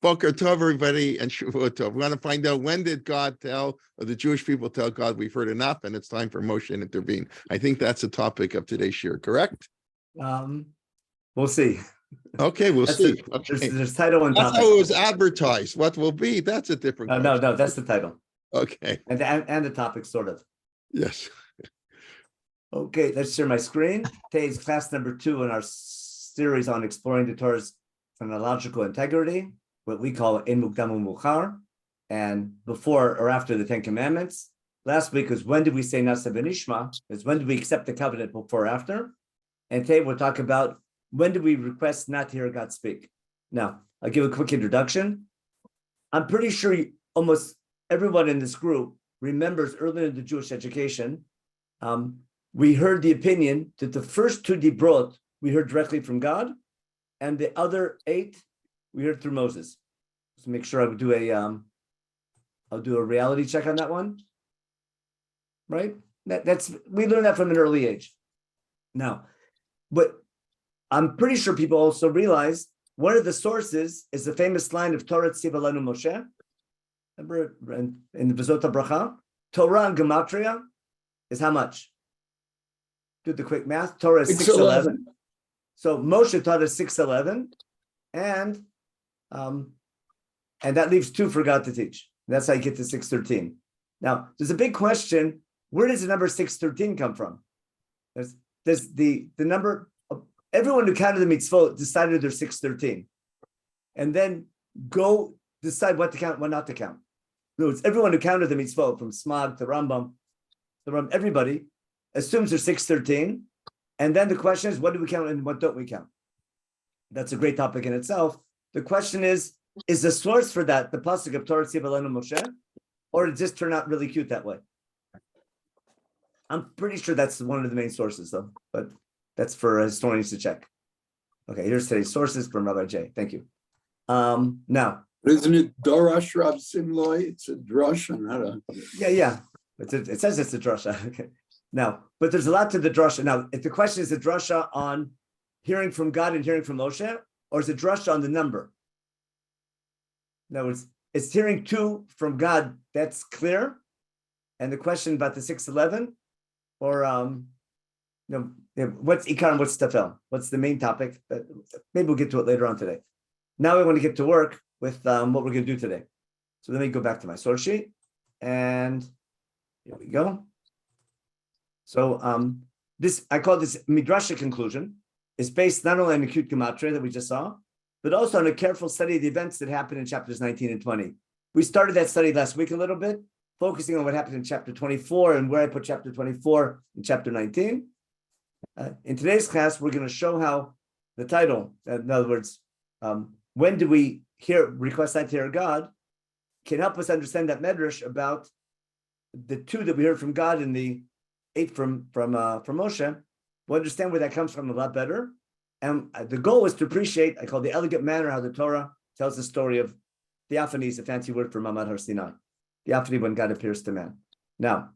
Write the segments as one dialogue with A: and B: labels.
A: Boker Tov, everybody, and Shavuot Tov. We want to find out, when did God tell, or the Jewish people tell God, we've heard enough and it's time for Moshe to intervene? I think that's the topic of today's shir, correct?
B: We'll see.
A: Okay, we'll see.
B: There's title and
A: that's
B: topic.
A: how it was advertised. What will be, that's a different question.
B: No, that's the title.
A: Okay.
B: And the topic, sort of.
A: Yes.
B: Okay, let's share my screen. Today is class number 2 in our series on exploring the Torah's chronological integrity, what we call in mukdam u'muchar, and before or after the 10 Commandments. Last week was when did we say Nasa B'nishma? Is when did we accept the covenant, before or after? And today we'll talk about when did we request not to hear God speak. Now, I'll give a quick introduction. I'm pretty sure almost everyone in this group remembers earlier in the Jewish education, we heard the opinion that the first 2 dibrot we heard directly from God, and the other 8 we heard through Moses. So make sure I'll do a reality check on that one. Right? We learned that from an early age. Now, but I'm pretty sure people also realize one of the sources is the famous line of Torah Tziva Lanu Moshe. Remember in the V'zot HaBracha, Torah and Gematria is how much? Do the quick math. Torah is 611. So Moshe taught us 611, and that leaves 2 for God to teach. That's how you get to 613. Now, there's a big question: where does the number 613 come from? There's the number of everyone who counted the mitzvot decided they're 613, and then go decide what to count, what not to count. In other words, everyone who counted the mitzvot from Smag to Rambam, everybody assumes they're 613. And then the question is, what do we count and what don't we count? That's a great topic in itself. The question is the source for that the pasuk of Torah Tziva Lanu Moshe, or did this turn out really cute that way? I'm pretty sure that's one of the main sources, though, but that's for historians to check. Okay, here's today's sources from Rabbi J. Thank you. Now,
C: isn't it Dorash Rav Simloi? It's a drasha, not a.
B: Yeah. It says it's a drasha. Okay. Now, but there's a lot to the drasha. Now, if the question is the drasha on hearing from God and hearing from Moshe, or is it drasha on the number? In other words, it's hearing 2 from God, that's clear. And the question about the 611, or what's Ikar and what's Tafel? What's the main topic? Maybe we'll get to it later on today. Now we want to get to work with what we're going to do today. So let me go back to my source sheet, and here we go. So this, I call this Midrash Conclusion. It's based not only on the acute gematria that we just saw, but also on a careful study of the events that happened in chapters 19 and 20. We started that study last week a little bit, focusing on what happened in chapter 24 and where I put chapter 24 in chapter 19. In today's class, we're going to show how the title, in other words, when do we request not to hear God, can help us understand that Midrash about the 2 that we heard from God and the 8 from Moshe. We'll understand where that comes from a lot better. And the goal is to appreciate, I call the elegant manner, how the Torah tells the story of theophany, is a fancy word for Mamad Har Sinai. Theophany, when God appears to man. Now,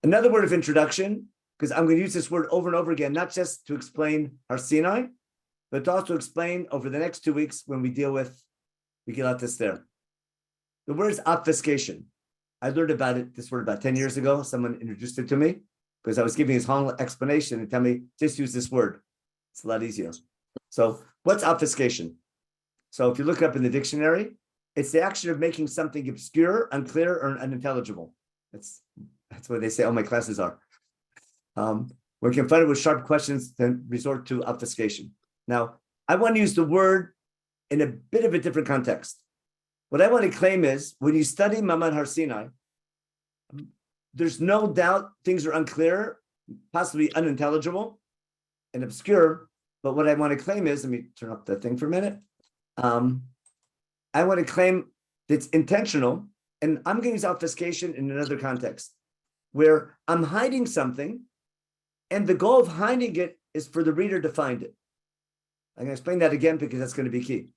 B: another word of introduction, because I'm going to use this word over and over again, not just to explain Har Sinai, but to also explain over the next 2 weeks when we deal with Megillat Esther. The word is obfuscation. I learned about this word about 10 years ago. Someone introduced it to me because I was giving his whole explanation and tell me, just use this word. It's a lot easier. So what's obfuscation? So if you look it up in the dictionary, it's the action of making something obscure, unclear, or unintelligible. That's what they say all my classes are. When confronted with sharp questions, then resort to obfuscation. Now, I want to use the word in a bit of a different context. What I want to claim is, when you study Mamad Har Sinai, there's no doubt things are unclear, possibly unintelligible and obscure. But what I want to claim is, let me turn up the thing for a minute. I want to claim that it's intentional, and I'm going to use obfuscation in another context, where I'm hiding something, and the goal of hiding it is for the reader to find it. I'm going to explain that again because that's going to be key.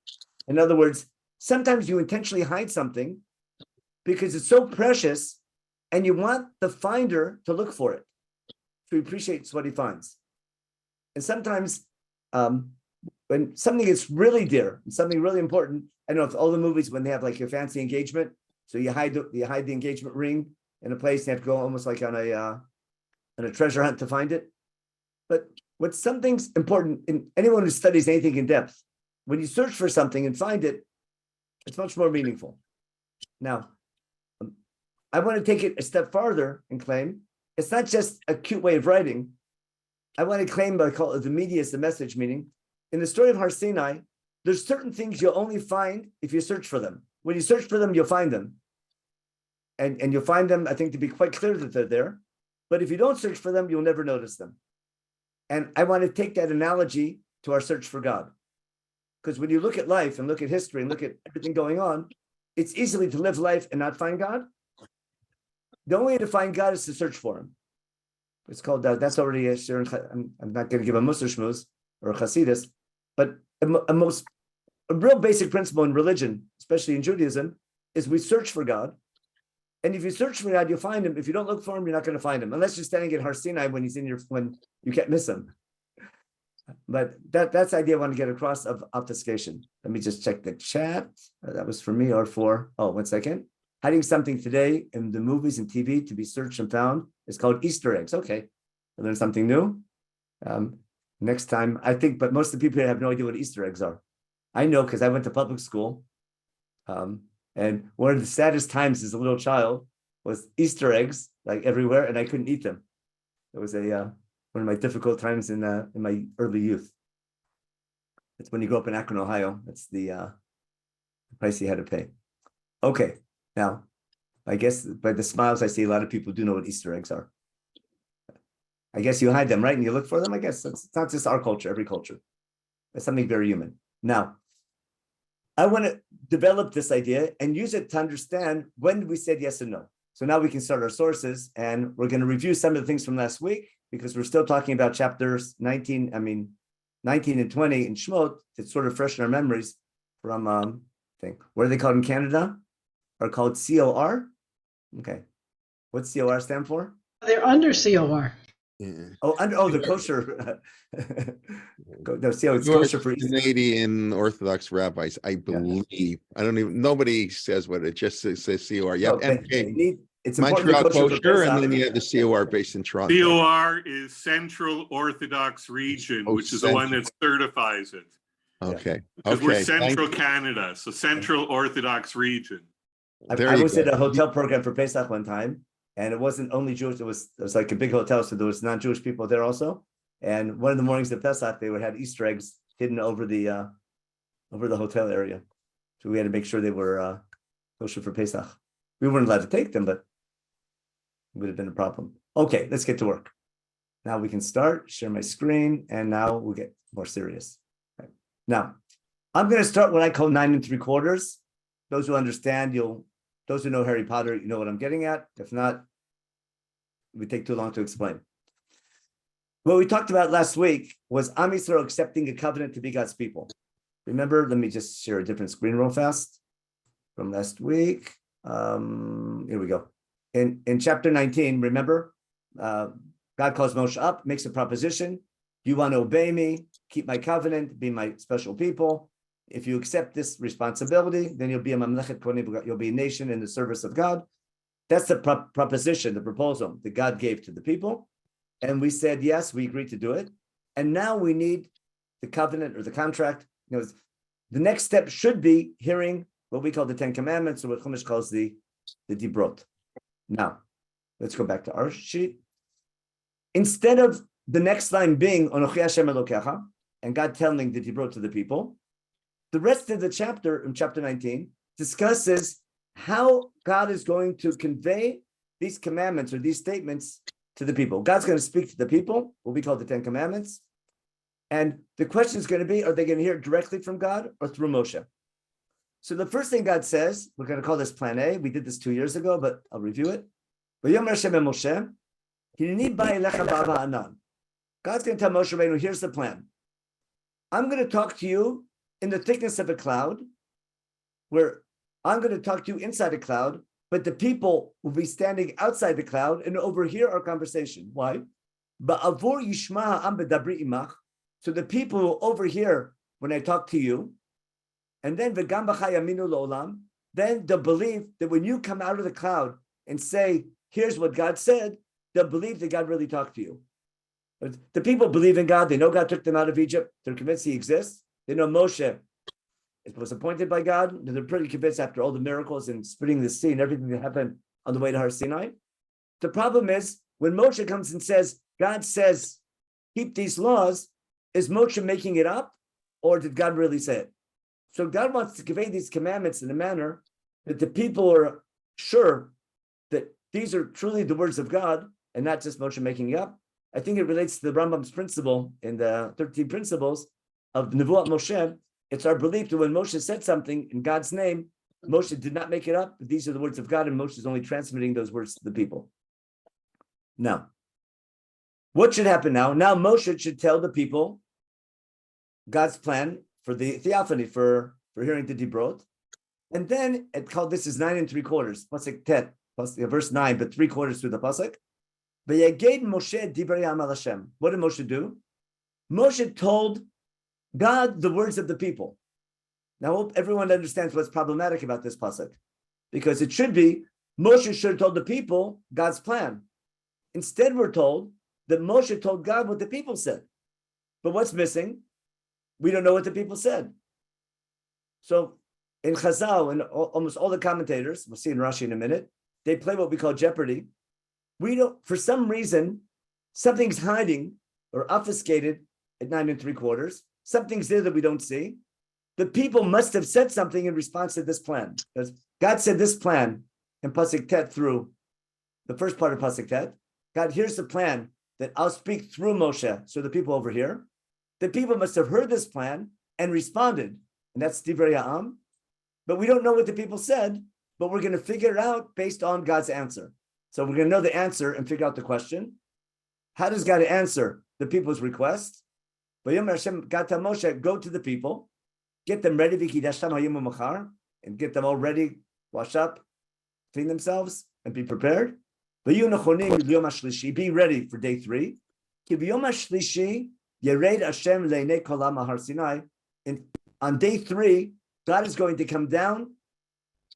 B: In other words, sometimes you intentionally hide something because it's so precious and you want the finder to look for it, to appreciate what he finds. And sometimes when something is really dear and something really important, I know it's all the movies when they have like your fancy engagement. So you hide the engagement ring in a place. You have to go almost like on a treasure hunt to find it. But what's something's important in anyone who studies anything in depth, when you search for something and find it, it's much more meaningful. Now, I want to take it a step farther and claim it's not just a cute way of writing. I want to claim, I call it the media is the message, meaning in the story of Har Sinai, there's certain things you'll only find if you search for them. When you search for them, you'll find them. And you'll find them, I think, to be quite clear that they're there. But if you don't search for them, you'll never notice them. And I want to take that analogy to our search for God. Because when you look at life and look at history and look at everything going on, it's easily to live life and not find God. The only way to find God is to search for him. It's called, that's already a shir. I'm not going to give a Musar Shmutz or a Chasidus, but a real basic principle in religion, especially in Judaism, is we search for God. And if you search for God, you'll find him. If you don't look for him, you're not going to find him, unless you're standing at Har Sinai when you can't miss him. But that's the idea I want to get across of obfuscation. Let me just check the chat. That was for me or for, 1 second. Hiding something today in the movies and TV to be searched and found is called Easter eggs. Okay, I learned something new. Next time, I think, but most of the people here have no idea what Easter eggs are. I know because I went to public school. And one of the saddest times as a little child was Easter eggs, like everywhere, and I couldn't eat them. It was one of my difficult times in my early youth. It's when you grow up in Akron, Ohio. That's the price you had to pay. Okay, now, I guess by the smiles I see, a lot of people do know what Easter eggs are. I guess you hide them, right? And you look for them, I guess. It's not just our culture, every culture. It's something very human. Now, I want to develop this idea and use it to understand when we said yes and no. So now we can start our sources, and we're going to review some of the things from last week because we're still talking about chapters 19 and 20 in Schmutz. It's sort of fresh in our memories from what are they called in Canada? Are called COR. Okay, what's COR stand for?
D: They're under COR.
A: Yeah.
B: The kosher. No, see how it's kosher for Easter.
A: Canadian Orthodox rabbis, I believe. Yeah. I don't even. Nobody says what it just says. COR. Yeah,
B: it's
A: Montreal kosher, and then you have the COR based in Toronto.
E: COR is Central Orthodox Region, which is the one that certifies it.
A: Okay.
E: Because we're Central Canada, so Central Orthodox Region.
B: I was at a hotel program for Pesach one time. And it wasn't only Jewish, it was like a big hotel, so there was non-Jewish people there also. And one of the mornings of Pesach, they would have Easter eggs hidden over the hotel area. So we had to make sure they were kosher for Pesach. We weren't allowed to take them, but it would have been a problem. Okay, let's get to work. Now we can start, share my screen, and now we'll get more serious. Right. Now, I'm going to start what I call 9 3/4. Those who understand, those who know Harry Potter, you know what I'm getting at. If not, it would take too long to explain. What we talked about last week was Am Yisrael accepting a covenant to be God's people. Remember, let me just share a different screen real fast from last week. Here we go. In chapter 19, remember, God calls Moshe up, makes a proposition. You want to obey me, keep my covenant, be my special people. If you accept this responsibility, then you'll be a mamlechet kohanim, you'll be a nation in the service of God. That's the proposition, the proposal that God gave to the people. And we said, yes, we agreed to do it. And now we need the covenant or the contract. The next step should be hearing what we call the 10 Commandments, or what Chumash calls the Dibrot. Now, let's go back to our sheet. Instead of the next line being, Anochi Hashem Elokecha, and God telling the Dibrot to the people, the rest of the chapter, in chapter 19, discusses how God is going to convey these commandments or these statements to the people. God's going to speak to the people, what we call the 10 Commandments. And the question is going to be, are they going to hear it directly from God or through Moshe? So the first thing God says, we're going to call this plan A. We did this 2 years ago, but I'll review it. God's going to tell Moshe Rabbeinu, here's the plan. I'm going to talk to you in the thickness of a cloud, where I'm going to talk to you inside a cloud, but the people will be standing outside the cloud and overhear our conversation. Why? So the people will overhear when I talk to you. And then v'gam b'cha yaminu lo'olam. Then they'll believe that when you come out of the cloud and say, here's what God said, they'll believe that God really talked to you. The people believe in God. They know God took them out of Egypt. They're convinced he exists. They know Moshe was appointed by God. They're pretty convinced after all the miracles and splitting the sea and everything that happened on the way to Har Sinai. The problem is when Moshe comes and says, God says, keep these laws, is Moshe making it up or did God really say it? So God wants to convey these commandments in a manner that the people are sure that these are truly the words of God and not just Moshe making it up. I think it relates to the Rambam's principle in the 13 principles of Nevuat Moshe. It's our belief that when Moshe said something in God's name, Moshe did not make it up. These are the words of God, and Moshe is only transmitting those words to the people. Now, what should happen now? Now Moshe should tell the people God's plan for the theophany, for hearing the Dibrot. And then it called, this is 9 3/4, Pasuk Tet, verse 9, but 3/4 through the Pasuk. V'yaged Moshe divrei ha'am al Hashem. What did Moshe do? Moshe told God the words of the people. Now, I hope everyone understands what's problematic about this pasuk, because it should be Moshe should have told the people God's plan. Instead, we're told that Moshe told God what the people said. But what's missing? We don't know what the people said. So in Chazal and almost all the commentators, we'll see in Rashi in a minute, they play what we call Jeopardy. We don't, for some reason, something's hiding or obfuscated at 9 3/4. Something's there that we don't see. The people must have said something in response to this plan. Because God said this plan in Pasuk Tet through the first part of Pasuk Tet. God, here's the plan that I'll speak through Moshe, so the people over here. The people must have heard this plan and responded. And that's Divrei Ha'am. But we don't know what the people said, but we're going to figure it out based on God's answer. So we're going to know the answer and figure out the question. How does God answer the people's request? God tell Moshe, go to the people, get them ready, and get them all ready, wash up, clean themselves, and be prepared. Be ready for day 3. And on day 3, God is going to come down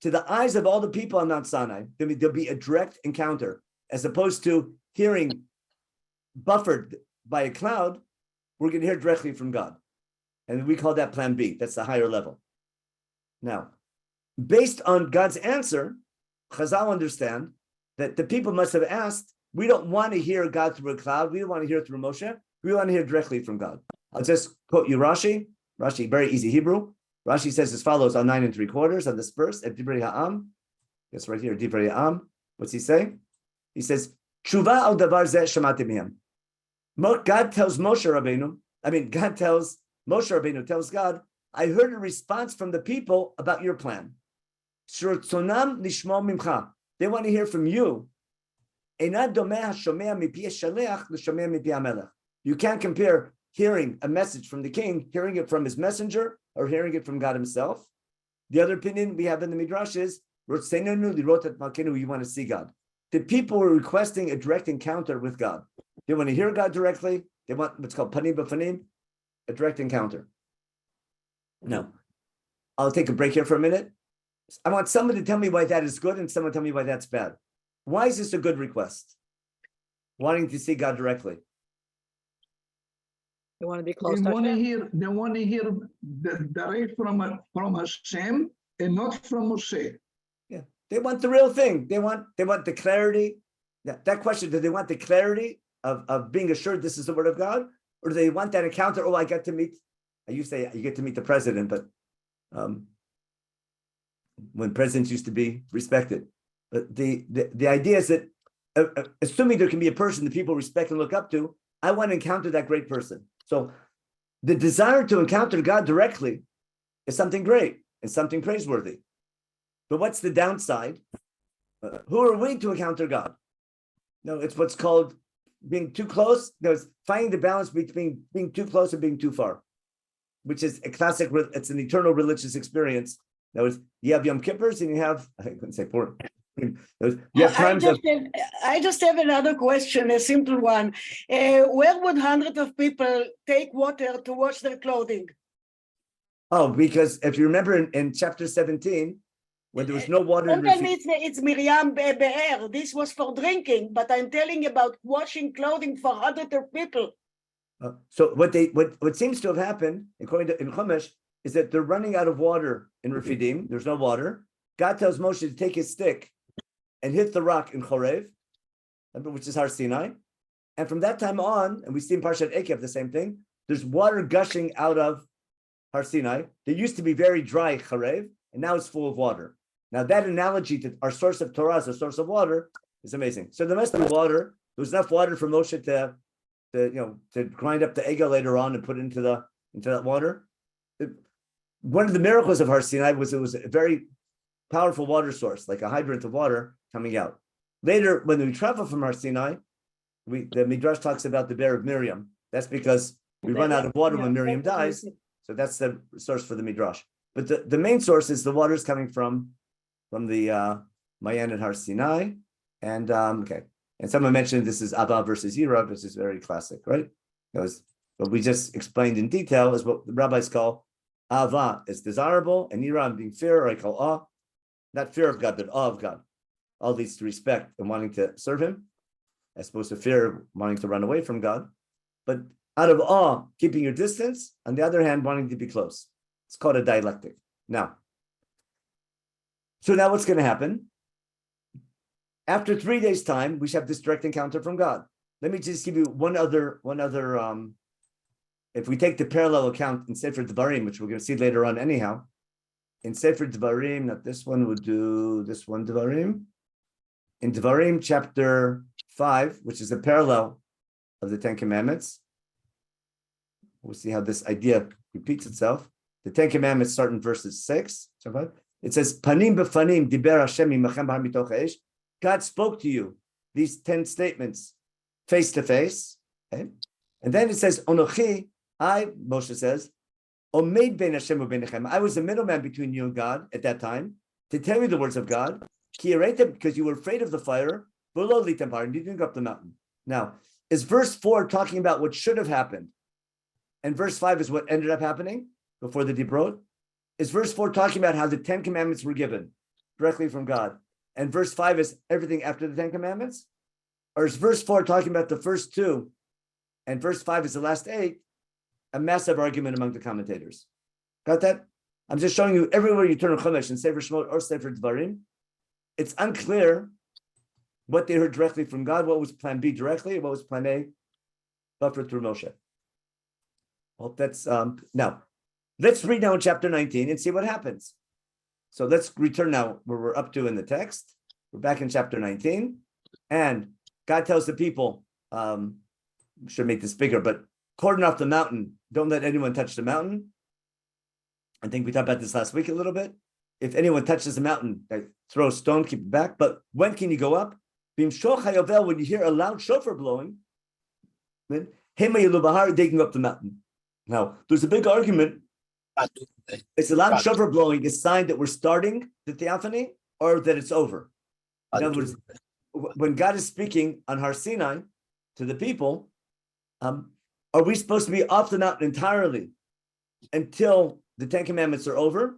B: to the eyes of all the people on Mount Sinai. There'll be a direct encounter, as opposed to hearing buffered by a cloud. We're going to hear directly from God. And we call that plan B. That's the higher level. Now, based on God's answer, Chazal understand that the people must have asked, we don't want to hear God through a cloud. We don't want to hear it through Moshe. We want to hear directly from God. I'll just quote you Rashi. Rashi, very easy Hebrew. Rashi says as follows on 9 3/4 on this verse at Divrei Ha'am. That's right here, Divrei Ha'am. What's he saying? He says, Tshuva al davar zeh shamati mihem. God tells Moshe Rabbeinu, Moshe Rabbeinu tells God, I heard a response from the people about your plan. They want to hear from you. You can't compare hearing a message from the king, hearing it from his messenger, or hearing it from God himself. The other opinion we have in the Midrash is, you want to see God. The people were requesting a direct encounter with God. They want to hear God directly. They want what's called panim b'panim, a direct encounter. Now, I'll take a break here for a minute. I want someone to tell me why that is good and someone tell me why that's bad. Why is this a good request? Wanting to see God directly.
D: They want to be close
C: They
D: to
C: want to
D: Hashem.
C: hear. They want to hear direct from Hashem and not from Moshe.
B: Yeah, they want the real thing. They want the clarity. That question: do they want the clarity of being assured this is the word of God, or do they want that encounter? Oh, I get to meet. You say you get to meet the president, but when presidents used to be respected, but the idea is that assuming there can be a person that people respect and look up to, I want to encounter that great person. So the desire to encounter God directly is something great and something praiseworthy. But what's the downside? Who are we to encounter God? No, it's what's called being too close. There's finding the balance between being too close and being too far, which is a classic, it's an eternal religious experience. That was, you have Yom Kippurs and you have, I couldn't say Purim. You have times
D: I just have another question, a simple one. Where would hundreds of people take water to wash their clothing?
B: Oh, because if you remember in chapter 17, when there was no water in
D: Don't tell
B: Refidim,
D: me it's Miriam Be'er. This was for drinking, but I'm telling about washing clothing for other people.
B: so what seems to have happened, according to in Chumash, is that they're running out of water in Refidim. There's no water. God tells Moshe to take his stick and hit the rock in Chorev, which is Har Sinai. And from that time on, and we see in Parshat Ekev the same thing, there's water gushing out of Har Sinai. There used to be very dry Chorev, and now it's full of water. Now that analogy to our source of Torah as a source of water is amazing. So there must be water. There was enough water for Moshe to grind up the egel later on and put it into that water. One of the miracles of Har Sinai was it was a very powerful water source, like a hydrant of water coming out. Later, when we travel from Har Sinai, the Midrash talks about the bear of Miriam. That's because we run out of water when Miriam dies. So that's the source for the Midrash. But the main source is the water is coming from the Mayan and Har Sinai. And okay. And someone mentioned this is Abba versus Yira, which is very classic, right? Because what we just explained in detail is what the rabbis call Ava is desirable, and Yira being fear, or I call awe. Not fear of God, but awe of God. All leads to respect and wanting to serve him, as opposed to fear, wanting to run away from God. But out of awe, keeping your distance, on the other hand, wanting to be close. It's called a dialectic. Now, so now what's going to happen? After 3 days' time, we should have this direct encounter from God. Let me just give you one other. If we take the parallel account in Sefer Devarim, which we're going to see later on anyhow, in Sefer Devarim, not this one, we'll do this one, Devarim. In Devarim chapter 5, which is a parallel of the Ten Commandments, we'll see how this idea repeats itself. The Ten Commandments start in verses 6. It says, Panim b'fanim diber Hashem imachem b'har mitoch ha'esh. God spoke to you, these 10 statements, face to face. Okay? And then it says, Onochi, Moshe says, Omeid ben Hashem u'benechem. I was the middleman between you and God at that time to tell you the words of God. Because you were afraid of the fire, and you didn't go up the mountain. Now, is verse 4 talking about what should have happened? And verse 5 is what ended up happening before the Dibrot? Is verse 4 talking about how the 10 commandments were given directly from God? And verse 5 is everything after the 10 commandments? Or is verse 4 talking about the first 2 and verse 5 is the last 8? A massive argument among the commentators. Got that? I'm just showing you everywhere you turn on Chumash in Sefer Shemot or Sefer Devarim, it's unclear what they heard directly from God, what was plan B directly, and what was plan A buffered through Moshe. Hope that's now. Let's read now in chapter 19 and see what happens. So let's return now where we're up to in the text. We're back in chapter 19, and God tells the people, should make this bigger, but cordon off the mountain. Don't let anyone touch the mountain. I think we talked about this last week a little bit. If anyone touches the mountain, throw a stone, keep it back. But when can you go up? When you hear a loud shofar blowing, then they can go up the mountain. Now, there's a big argument. It's a loud shofar blowing, a sign that we're starting the theophany or that it's over. In other words, when God is speaking on Har Sinai to the people, are we supposed to be off the mountain entirely until the 10 commandments are over?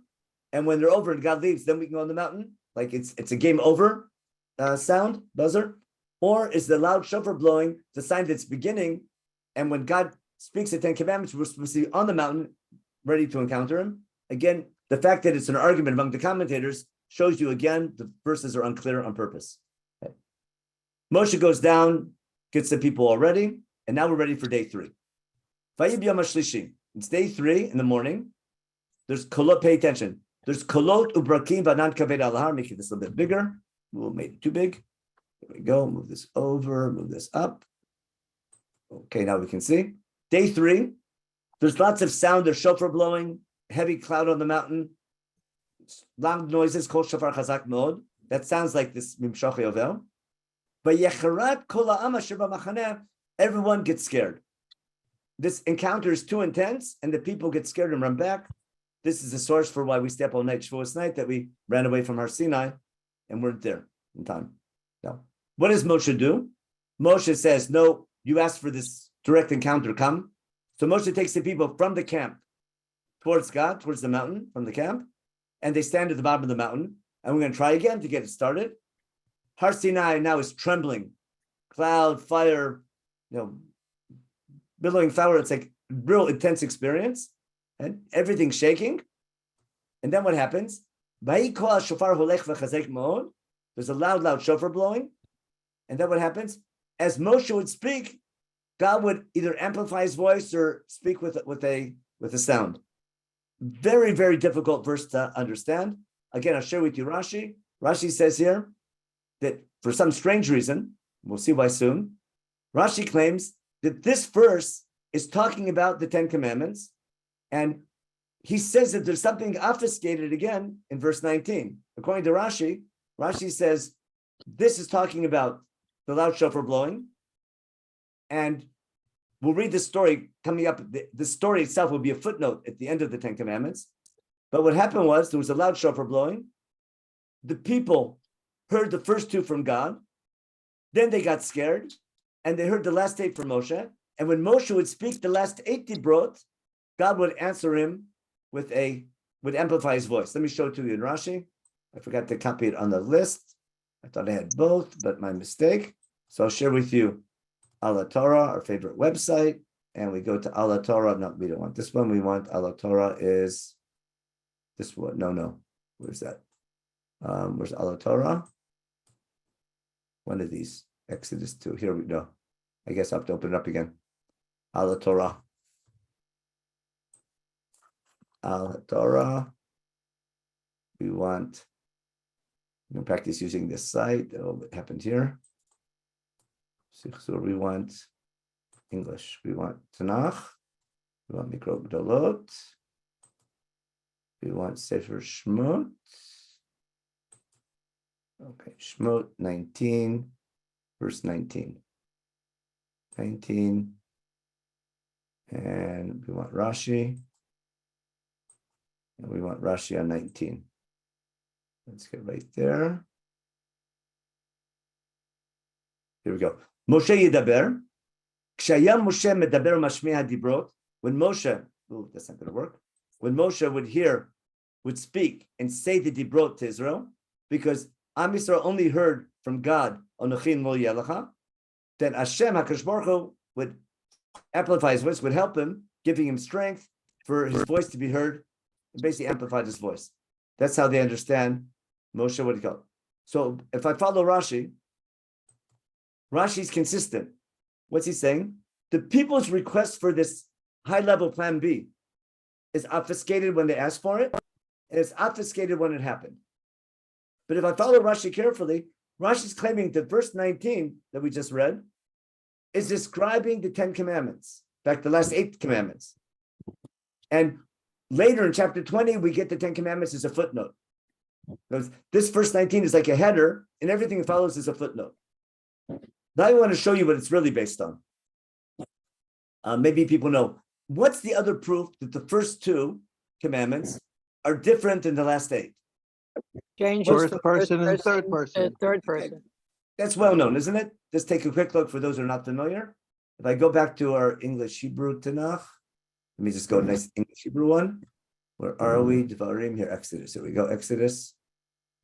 B: And when they're over and God leaves, then we can go on the mountain? Like it's a game over sound, buzzer? Or is the loud shofar blowing the sign that's beginning? And when God speaks the 10 commandments, we're supposed to be on the mountain, ready to encounter him. Again, the fact that it's an argument among the commentators shows you again, the verses are unclear on purpose. Okay. Moshe goes down, gets the people all ready, and now we're ready for day 3. It's day 3 in the morning. There's kolot, pay attention. There's kolot ubrakim banan kaved alahar. Make this a little bit bigger. We'll make it too big. There we go. Move this over, move this up. Okay, now we can see. Day 3, there's lots of sound. There's shofar blowing, heavy cloud on the mountain, loud noises, kol shofar chazak mod. That sounds like this mimshach yovel. But yecharat kol ha'am asher b'machaneh, everyone gets scared. This encounter is too intense, and the people get scared and run back. This is the source for why we stay up all night, Shavuos night, that we ran away from Har Sinai and weren't there in time. Now, what does Moshe do? Moshe says, no, you asked for this direct encounter, come. So Moshe takes the people from the camp, towards God, towards the mountain from the camp, and they stand at the bottom of the mountain, and we're going to try again to get it started. Har Sinai now is trembling, cloud, fire, billowing fire. It's like real intense experience, and everything's shaking. And then what happens? There's a loud shofar blowing. And then what happens? As Moshe would speak, God would either amplify his voice or speak with a sound. Very, very difficult verse to understand. Again, I'll share with you Rashi. Rashi says here that for some strange reason, we'll see why soon, Rashi claims that this verse is talking about the 10 Commandments, and he says that there's something obfuscated again in verse 19. According to Rashi, Rashi says this is talking about the loud shofar blowing, and we'll read the story coming up. The story itself will be a footnote at the end of the 10 Commandments. But what happened was there was a loud shofar blowing. The people heard the first 2 from God. Then they got scared, and they heard the last 8 from Moshe. And when Moshe would speak the last 8 dibrot, God would answer him would amplify his voice. Let me show it to you in Rashi. I forgot to copy it on the list. I thought I had both, but my mistake. So I'll share with you Ala Torah, our favorite website, and we go to Ala Torah. No, we don't want this one. We want Ala Torah is this one. No. Where's that? Where's Ala Torah? One of these. Exodus 2. Here we go. I guess I have to open it up again. Ala Torah. Ala Torah. We want. We can practice using this site. Oh, what happened here? So we want English. We want Tanakh. We want Mikro Gdolot. We want Sefer Shmutz. Okay, Shmut 19, verse 19. 19. And we want Rashi. And we want Rashi on 19. Let's get right there. Here we go. Moshe Yedaber. Kshayam Moshe Medaber Mashmiah Dibrot. When Moshe, that's not going to work. When Moshe would speak and say the Dibrot to Israel, because Am Yisrael only heard from God, Onochin Lo Yelecha, then Hashem HaKadosh Baruch Hu would amplify his voice, would help him, giving him strength for his voice to be heard, and basically amplified his voice. That's how they understand Moshe would go. So if I follow Rashi, Rashi's consistent. What's he saying? The people's request for this high-level plan B is obfuscated when they ask for it, and it's obfuscated when it happened. But if I follow Rashi carefully, Rashi's claiming that verse 19 that we just read is describing the 10 commandments, in fact, the last 8 commandments. And later in chapter 20, we get the 10 commandments as a footnote. Because this verse 19 is like a header, and everything that follows is a footnote. Now I want to show you what it's really based on. Maybe people know. What's the other proof that the first 2 commandments are different than the last 8?
F: Change
G: First
F: the
G: person and third person.
F: Third person.
B: That's well known, isn't it? Just take a quick look for those who are not familiar. If I go back to our English Hebrew Tanakh, let me just go nice English Hebrew one. Where are we? Devarim here, Exodus. Here we go. Exodus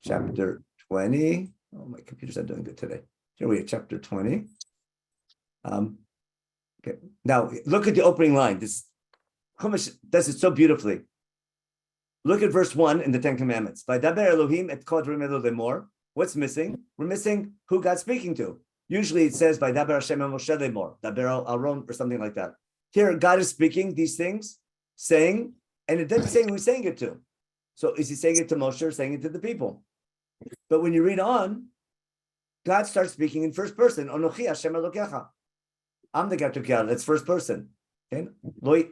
B: chapter 20. Oh, my computer's not doing good today. Here we are, chapter 20. Okay. Now look at the opening line. This Chumash does it so beautifully. Look at verse 1 in the 10 Commandments. Vaydaber Elohim et kodrim elo lemor. What's missing? We're missing who God's speaking to. Usually it says Vaydaber Hashem el Moshe lemor, Daber al Aaron, or something like that. Here, God is speaking these things, saying, and it doesn't say who he's saying it to. So is he saying it to Moshe or saying it to the people? But when you read on, God starts speaking in first person. Onochi Hashem Elokecha. I'm the God together. That's first person. Okay?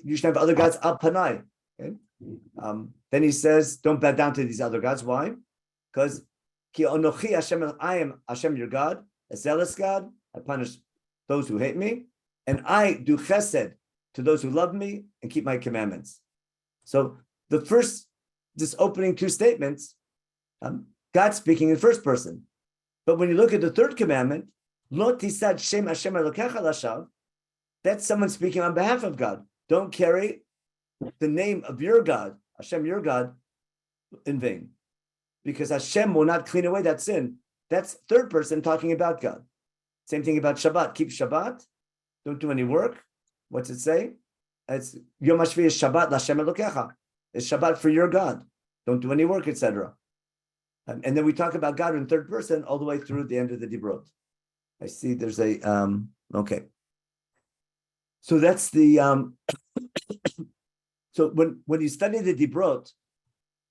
B: You should have other gods al panai. Okay? Then he says, don't bow down to these other gods. Why? Because Ki Onochi Hashem, I am Hashem your God, a zealous God. I punish those who hate me, and I do chesed to those who love me and keep my commandments. So this opening 2 statements, God speaking in first person. But when you look at the 3rd commandment, Lo tisad shem Hashem elokecha lashav, that's someone speaking on behalf of God. Don't carry the name of your God, Hashem, your God, in vain. Because Hashem will not clean away that sin. That's third person talking about God. Same thing about Shabbat. Keep Shabbat. Don't do any work. What's it say? It's Yom HaShvi is Shabbat l'Hashem Elokecha. It's Shabbat for your God. Don't do any work, etc. And then we talk about God in third person all the way through the end of the Dibrot. I see there's a okay. So that's the so when you study the Dibrot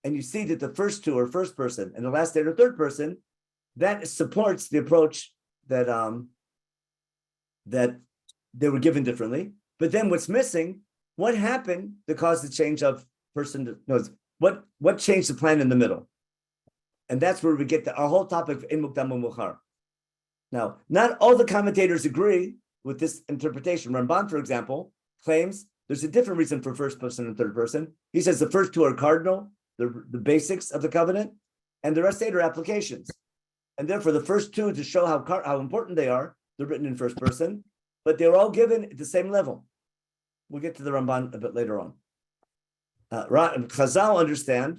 B: and you see that the first two are first person and the last eight are third person, that supports the approach that that they were given differently. But then what's missing? What happened that caused the change of person to what changed the plan in the middle? And that's where we get our whole topic of In Mukdam Mukhar. Now, not all the commentators agree with this interpretation. Ramban, for example, claims there's a different reason for first person and third person. He says the first two are cardinal, the basics of the covenant, and the rest eight are applications. And therefore, the first two, to show how important they are, they're written in first person, but they're all given at the same level. We'll get to the Ramban a bit later on. Chazal understand,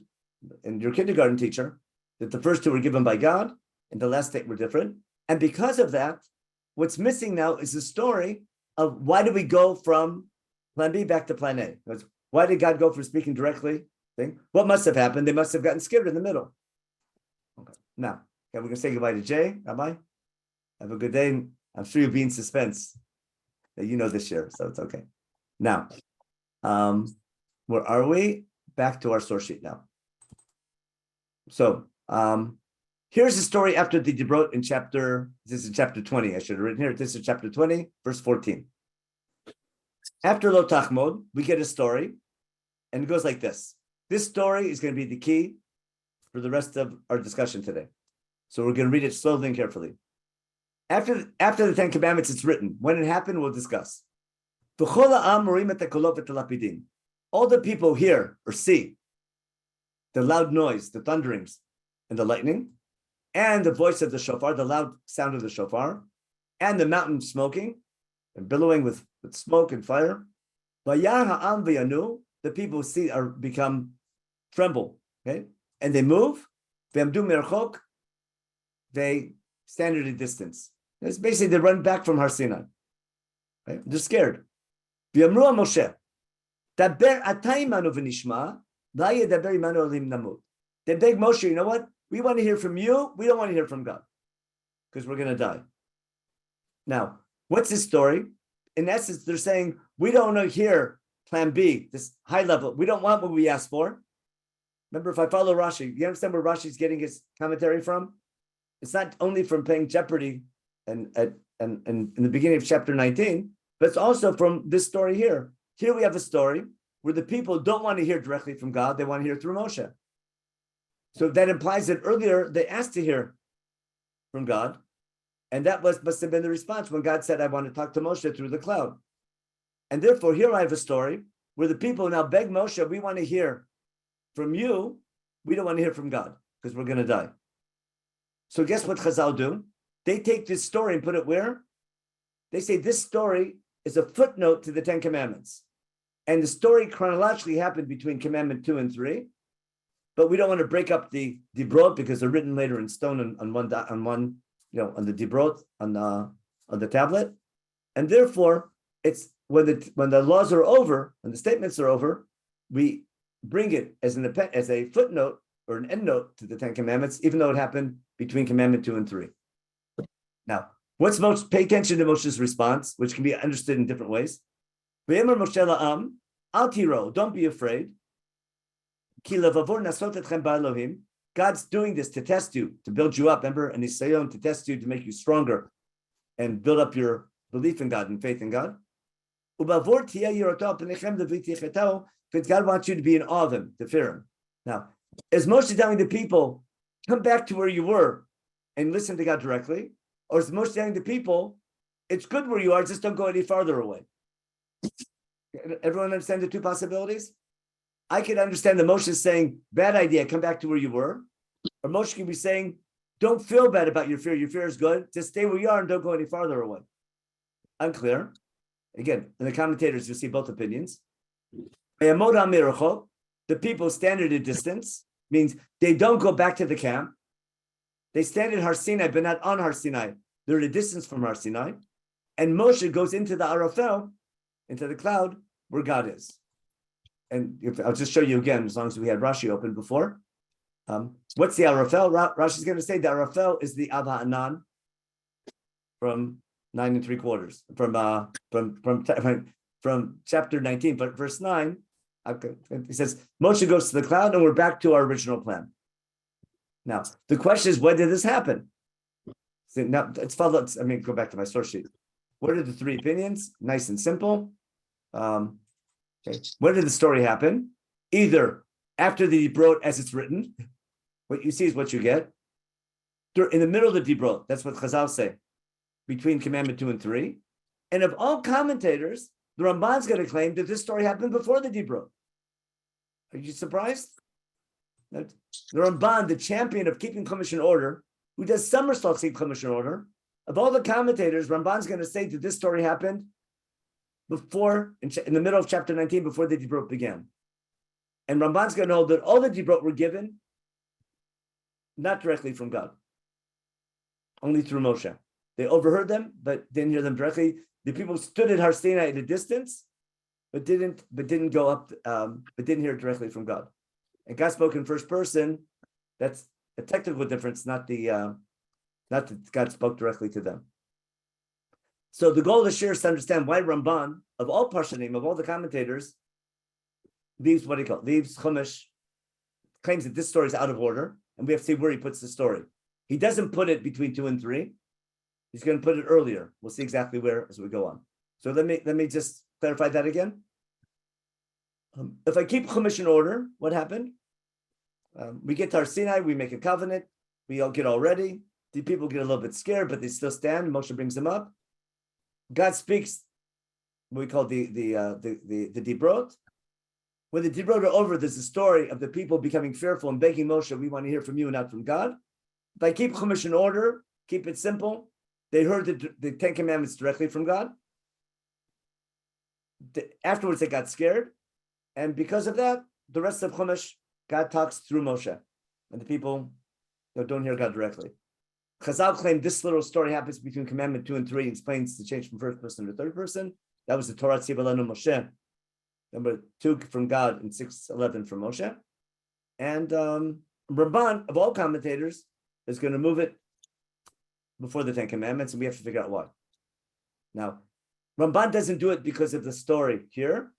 B: and your kindergarten teacher, that the first two were given by God, and the last eight were different. And because of that, what's missing now is the story of why did we go from plan B back to plan A? Why did God go from speaking directly? What must have happened? They must have gotten scared in the middle. Okay. Now, we're going to say goodbye to Jay. Rabbi, have a good day. I'm sure you'll be in suspense that you know this year, so it's okay. Now, where are we? Back to our source sheet now. So, here's the story after the Dibrot in this is chapter 20. I should have written here. This is chapter 20, verse 14. After Lo Tachmod, we get a story, and it goes like this. This story is going to be the key for the rest of our discussion today. So we're going to read it slowly and carefully. After the Ten Commandments, it's written. When it happened, we'll discuss. All the people hear or see the loud noise, the thunderings, and the lightning, and the voice of the shofar, the loud sound of the shofar, and the mountain smoking and billowing with smoke and fire. The people see tremble, okay, and they move. They stand at a distance. It's basically they run back from Har Sinai. Okay? They're scared. V'yamru Moshe, daber atay imanu v'nishma, v'yedaber imanu olim namut. They beg Moshe, you know what? We want to hear from you. We don't want to hear from God because we're going to die. Now, what's this story? In essence, they're saying, we don't want to hear plan B, this high level. We don't want what we asked for. Remember, if I follow Rashi, you understand where Rashi's getting his commentary from? It's not only from playing Jeopardy and in the beginning of chapter 19, but it's also from this story here. Here we have a story where the people don't want to hear directly from God. They want to hear through Moshe. So that implies that earlier they asked to hear from God. And that must have been the response when God said, I want to talk to Moshe through the cloud. And therefore, here I have a story where the people now beg Moshe, we want to hear from you. We don't want to hear from God because we're going to die. So guess what Chazal do? They take this story and put it where? They say this story is a footnote to the Ten Commandments. And the story chronologically happened between Commandment 2 and 3. But we don't want to break up the Dibrot because they're written later in stone on one, on the Dibrot, on the tablet. And therefore, it's when the laws are over, when the statements are over, we bring it as a footnote or an endnote to the Ten Commandments, even though it happened between Commandment 2 and 3. Now, pay attention to Moshe's response, which can be understood in different ways. V'yemer Moshe la'am, al tiro, don't be afraid. Ki levavor nasot etchem ba'Elohim. God's doing this to test you, to build you up. Remember, and Nisayon, to test you, to make you stronger and build up your belief in God and faith in God. Ubavor tiyeh yiroto p'nechem levitichetao, because God wants you to be in awe of Him, to fear Him. Now, is Moshe telling the people, come back to where you were and listen to God directly? Or is Moshe telling the people, it's good where you are, just don't go any farther away? Everyone understand the two possibilities? I can understand that Moshe is saying, bad idea, come back to where you were. Or Moshe can be saying, don't feel bad about your fear. Your fear is good. Just stay where you are and don't go any farther away. Unclear. Again, in the commentators, you see both opinions. The people stand at a distance, means they don't go back to the camp. They stand at Har Sinai, but not on Har Sinai. They're at a distance from Har Sinai. And Moshe goes into the Arafel, into the cloud, where God is. And I'll just show you again, as long as we had Rashi open before. What's the Arafel? Rashi's going to say the Arafel is the Av Ha'anan from 9 3/4, from chapter 19, but verse 9, he says, Moshe goes to the cloud, and we're back to our original plan. Now, the question is, when did this happen? So now, it's followed. Go back to my source sheet. What are the three opinions? Nice and simple. Okay. When did the story happen? Either after the Dibrot as it's written, what you see is what you get. In the middle of the Dibrot, that's what Chazal say, between commandment 2 and 3. And of all commentators, the Ramban's going to claim that this story happened before the Dibrot. Are you surprised? The Ramban, the champion of keeping Chumash in order, who does somersaults keep Chumash in order, of all the commentators, Ramban's going to say that this story happened before, in the middle of chapter 19, before the Dibrot began. And Ramban's going to know that all the Dibrot were given not directly from God, only through Moshe. They overheard them, but didn't hear them directly. The people stood at Har Sinai at a distance, but didn't go up, but didn't hear it directly from God. And God spoke in first person. That's a technical difference, not that God spoke directly to them. So the goal of the shir is to understand why Ramban, of all Parshanim, of all the commentators, leaves Chumash, claims that this story is out of order, and we have to see where he puts the story. He doesn't put it between 2 and 3. He's going to put it earlier. We'll see exactly where as we go on. So let me just clarify that again. If I keep Chumash in order, what happened? We get to Har Sinai, we make a covenant, we all get all ready. The people get a little bit scared, but they still stand. Moshe brings them up. God speaks, what we call the Dibrot. When the Dibrot are over, there's a story of the people becoming fearful and begging Moshe, we want to hear from you and not from God. If I keep Chumash in order, keep it simple, they heard the 10 Commandments directly from God. Afterwards, they got scared. And because of that, the rest of Chumash, God talks through Moshe. And the people don't hear God directly. Chazal claimed this little story happens between commandment 2 and 3, explains the change from first person to third person. That was the Torah Tzivalanu Moshe. Number 2 from God and 6:11 from Moshe. And Ramban, of all commentators, is going to move it before the 10 Commandments, and we have to figure out why. Now, Ramban doesn't do it because of the story here.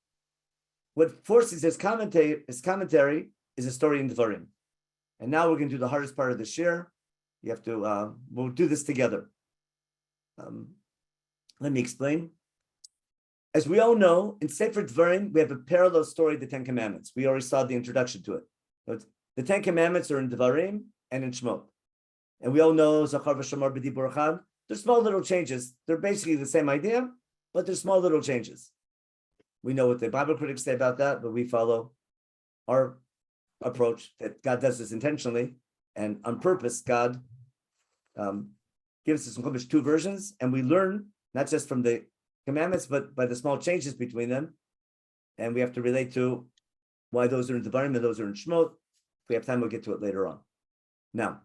B: What forces his commentary is a story in Dvarim. And now we're going to do the hardest part of the shir. You have to, we'll do this together. Let me explain. As we all know, in Sefer Dvarim, we have a parallel story of the 10 Commandments. We already saw the introduction to it. The 10 Commandments are in Dvarim and in Shmot. And we all know Zachar v'Shamar b'dibur echad. They're small little changes. They're basically the same idea, but they're small little changes. We know what the Bible critics say about that, but we follow our approach that God does this intentionally and on purpose. God gives us in Chumash 2 versions, and we learn not just from the commandments, but by the small changes between them. And we have to relate to why those are in Devarim and those are in Shmot. If we have time, we'll get to it later on. Now,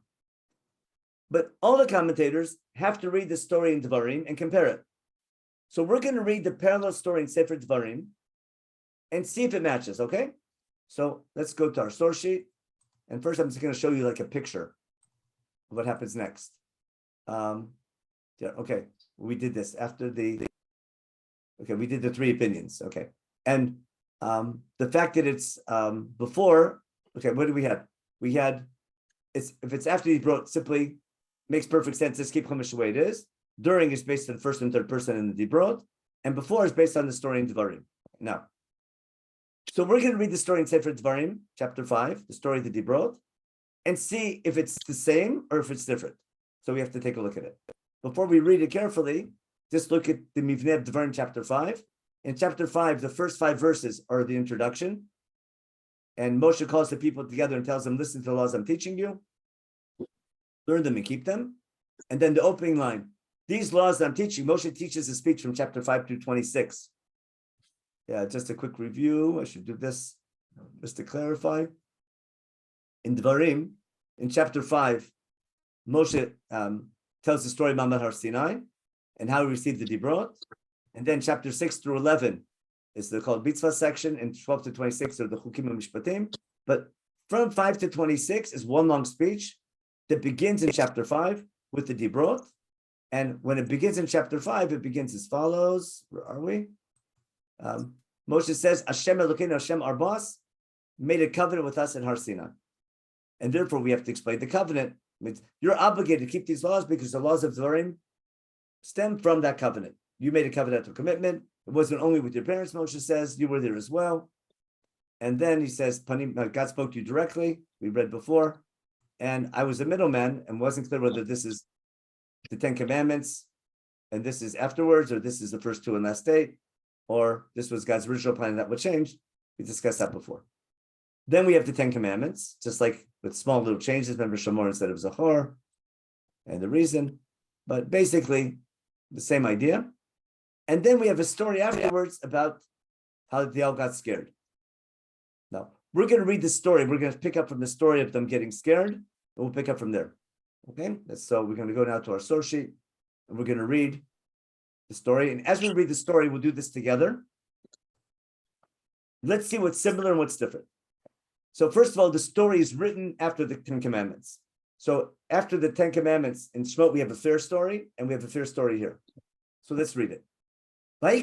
B: but all the commentators have to read the story in Devarim and compare it. So we're going to read the parallel story in Sefer Devarim and see if it matches, okay? So let's go to our source sheet. And first, I'm just going to show you like a picture of what happens next. Okay, we did this after we did the 3 opinions, okay. And the fact that it's before, okay, what do we have? We had, if it's after he brought, simply makes perfect sense. Let's keep Chumash the way it is. During is based on first and third person in the Dibrot, and before is based on the story in Devarim. Now, so we're going to read the story in Sefer Devarim, chapter 5, the story of the Dibrot, and see if it's the same or if it's different. So we have to take a look at it. Before we read it carefully, just look at the Mivneh of Devarim, chapter 5. In chapter 5, the first 5 verses are the introduction, and Moshe calls the people together and tells them, listen to the laws I'm teaching you, learn them and keep them. And then the opening line, these laws that I'm teaching, Moshe teaches a speech from chapter 5 through 26. Yeah, just a quick review. I should do this just to clarify. In Dvarim, in chapter 5, Moshe tells the story of Mount Har Sinai and how he received the Dibrot. And then chapter 6 through 11 is the called Mitzvah section, and 12 to 26 are the Chukim and Mishpatim. But from 5 to 26 is one long speech that begins in chapter 5 with the Dibrot. And when it begins in chapter 5, it begins as follows. Where are we? Moshe says, Hashem Elokeinu, Hashem our boss, made a covenant with us in Har Sinai. And therefore we have to explain the covenant. You're obligated to keep these laws because the laws of Dvarim stem from that covenant. You made a covenant of commitment. It wasn't only with your parents, Moshe says, you were there as well. And then he says, God spoke to you directly. We read before. And I was a middleman and wasn't clear whether this is the 10 Commandments and this is afterwards, or this is the first two and last day, or this was God's original plan that would change. We discussed that before. Then we have the 10 Commandments, just like with small little changes, remember Shamor instead of Zachor, and the reason, but basically the same idea. And then we have a story afterwards about how they all got scared. Now, we're going to read the story. We're going to pick up from the story of them getting scared, and we'll pick up from there. Okay, so we're going to go now to our source sheet, and we're going to read the story. And as we read the story, we'll do this together. Let's see what's similar and what's different. So first of all, the story is written after the 10 Commandments. So after the 10 Commandments in Shemot, we have a fair story, and we have a fair story here. So let's read it. Okay.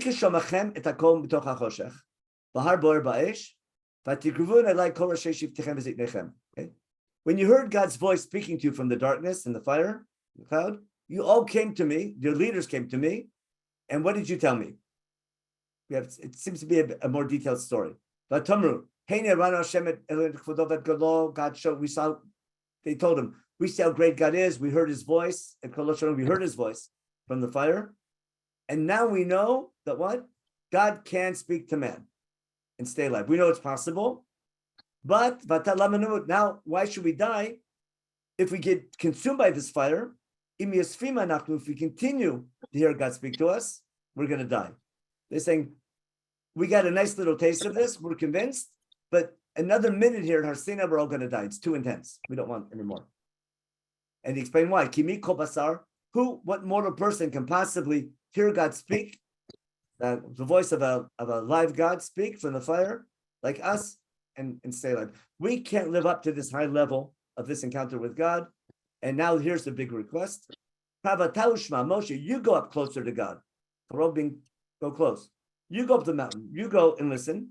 B: When you heard God's voice speaking to you from the darkness and the fire, the cloud, you all came to me, your leaders came to me, and what did you tell me? It seems to be a more detailed story. God showed, they told him, we see how great God is, we heard his voice, and we heard his voice from the fire, and now we know that what? God can speak to man and stay alive. We know it's possible, but now why should we die if we get consumed by this fire? If we continue to hear God speak to us, we're going to die. They're saying, we got a nice little taste of this, we're convinced, but another minute here in Har Sinai, we're all going to die. It's too intense. We don't want anymore. And he explained why. Kimi kol basar, what mortal person can possibly hear God speak, the voice of a live God speak from the fire, like us, and stay alive. We can't live up to this high level of this encounter with God. And now here's the big request. Moshe, you go up closer to God. Go close. You go up the mountain. You go and listen.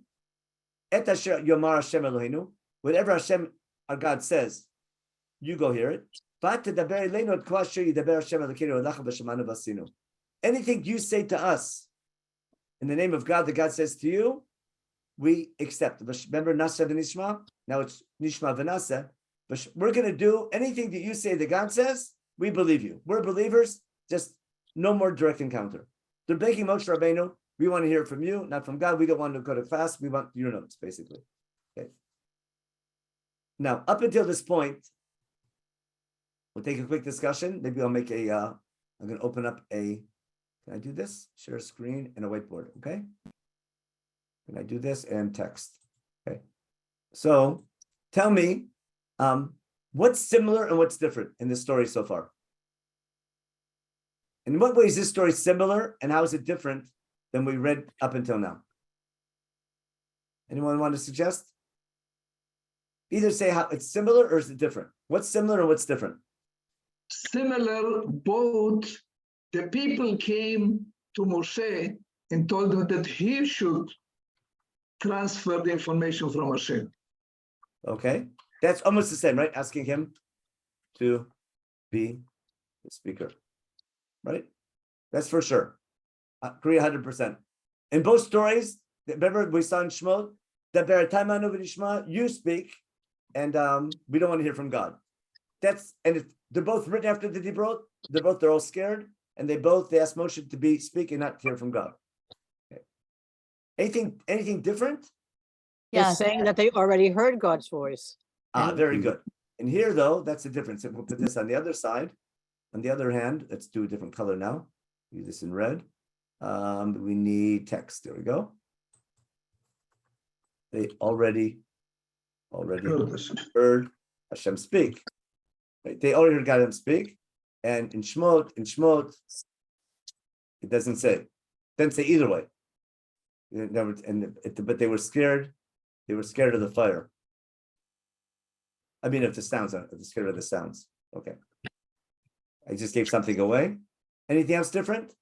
B: Whatever Hashem, our God, says, you go hear it. Anything you say to us in the name of God that God says to you, we accept. Remember Nasa v'nishma? Now it's Nishma v'nasa. But we're going to do anything that you say that God says, we believe you. We're believers, just no more direct encounter. They're begging Moshe Rabbeinu, we want to hear from you, not from God. We don't want to go to class. We want your notes, basically. Okay. Now, up until this point, we'll take a quick discussion. Maybe I'll make I'm going to open up can I do this? Share a screen and a whiteboard, okay? Can I do this and text? Okay. So tell me, what's similar and what's different in this story so far? In what way is this story similar and how is it different than we read up until now? Anyone want to suggest? Either say how it's similar or is it different? What's similar and what's different?
C: Similar, both the people came to Moshe and told him that he should transfer the information from Hashem.
B: Okay, that's almost the same, right? Asking him to be the speaker, right? That's for sure. Agree 100%. In both stories, remember we saw in Shemot, that you speak, and we don't want to hear from God. They're both written after the Dibrot. They're all scared, and they asked Moshe to speak and not hear from God. Okay. Anything different?
F: Yeah, saying that they already heard God's voice.
B: Very good. And here, though, that's the difference. We'll put this on the other side. On the other hand, let's do a different color now. Do this in red. We need text. There we go. They already
C: Heard us.
B: heard Hashem speak. Right? They already heard God speak. And in Shmot, it doesn't say. It doesn't say either way. But they were scared. They were scared of the fire. I mean, of the sounds. They're scared of the sounds. Okay. I just gave something away. Anything else different?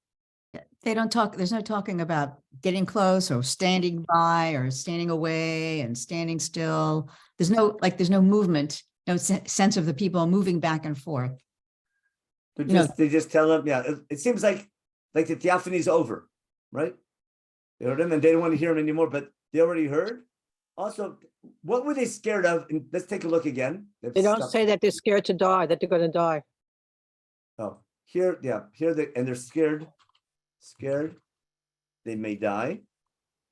G: They don't talk, there's no talking about getting close or standing by or standing away and standing still. There's no movement, no sense of the people moving back and forth.
B: They just tell them, yeah, it seems like the theophany is over, right? They heard him and they don't want to hear him anymore, but they already heard. Also, what were they scared of? And let's take a look again.
F: They don't say that they're scared to die, that they're going to die.
B: Oh, here they're scared. They may die.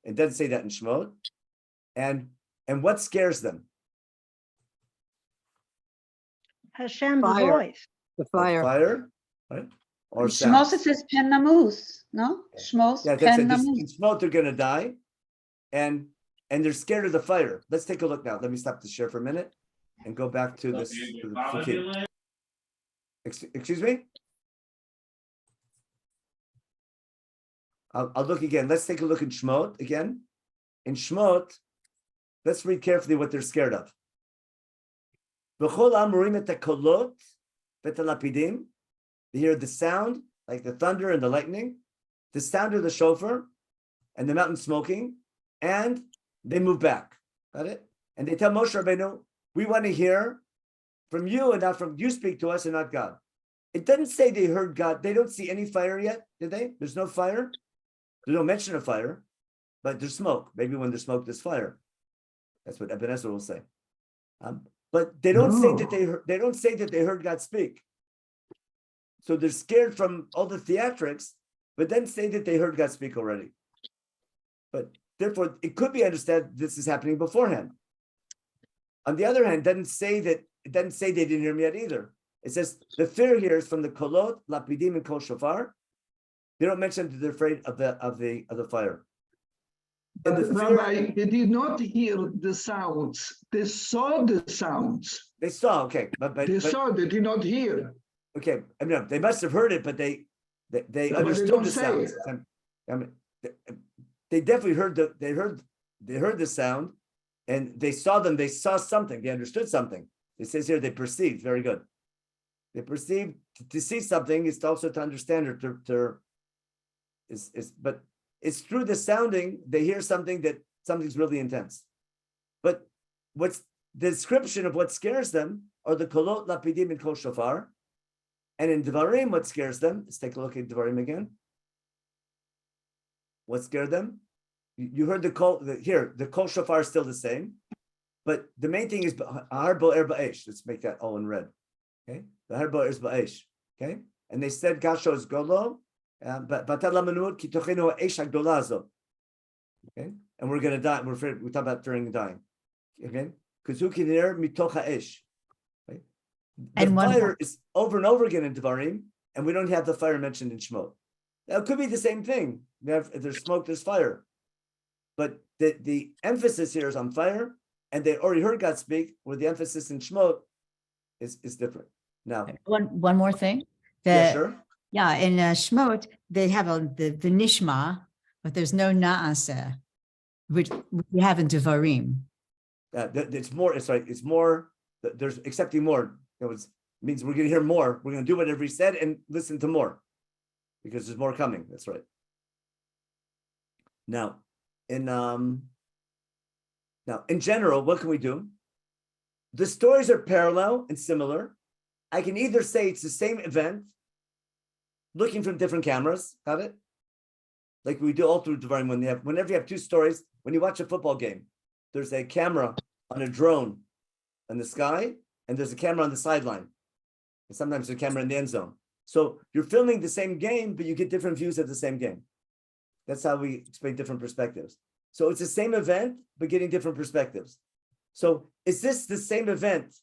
B: It doesn't say that in Shmot. And what scares them?
H: Hashem, the
F: Fire.
H: voice.
F: The fire.
B: Fire, right? Or
I: Shmos,
B: sound.
I: it says pen namus, no? Shmos,
B: Yeah, that's
I: pen
B: it. In
I: namus.
B: Shmot, they're gonna die, and they're scared of the fire. Let's take a look now. Let me stop the share for a minute and go back to this. Excuse me? I'll look again. Let's take a look in Shmot again. In Shmot, let's read carefully what they're scared of. They hear the sound, like the thunder and the lightning, the sound of the shofar, and the mountain smoking, and they move back. Got it? And they tell Moshe Rabbeinu, we want to hear from you and not from you. Speak to us and not God. It doesn't say they heard God. They don't see any fire yet, did they? There's no fire. There's no mention of fire, but there's smoke. Maybe when there's smoke, there's fire. That's what Ibn Ezra will say. But they don't say that they don't say that they heard God speak. So they're scared from all the theatrics, but then say that they heard God speak already. But therefore, it could be understood this is happening beforehand. On the other hand, it doesn't say they didn't hear me yet either. It says the fear here is from the kolot, lapidim, and kol shofar. They don't mention that they're afraid of the fire. And the fear,
C: Rabbi, they did not hear the sounds. They saw the sounds.
B: they saw, okay, but
C: They saw, they did not hear.
B: okay, I mean, they must have heard it, but they
C: they
B: understood
C: don't
B: the
C: say
B: sounds. I mean, they definitely heard the sound, and they saw something. They understood something. It says here they perceived. Very good. They perceived. To see something is also to understand or but it's through the sounding they hear something that something's really intense. But what's the description of what scares them are the kolot, lapidim, and kol shofar. And in Devarim, what scares them? Let's take a look at Devarim again. What scared them? You heard the kol shofar is still the same, but the main thing is har bo'er ba'esh. Let's make that all in red. Okay, the har bo'er is ba'esh. Okay, and they said gasho is golo, but batalamanut kitochenu esh agdolazo. Okay, and we're going to die. We're talking about during dying. Okay, because who can hear mitoch ha'esh? The
G: And
B: fire is over and over again in Devarim, and we don't have the fire mentioned in Shmot. Now, it could be the same thing. If there's smoke, there's fire. But the emphasis here is on fire, and they already heard God speak, where the emphasis in Shmot is different. Now,
G: one more thing.
B: yeah, sure.
G: Yeah, in Shmot, they have the nishma, but there's no naaseh, which we have in Devarim.
B: It's more, it's right, it's more, there's accepting more. It means we're going to hear more. We're going to do whatever he said and listen to more because there's more coming. That's right. Now, in general, what can we do? The stories are parallel and similar. I can either say it's the same event, looking from different cameras. Got it? Like we do all through Devarim. Whenever you have two stories, when you watch a football game, there's a camera on a drone in the sky, and there's a camera on the sideline. And sometimes there's a camera in the end zone. So you're filming the same game, but you get different views of the same game. That's how we explain different perspectives. So it's the same event, but getting different perspectives. So is this the same event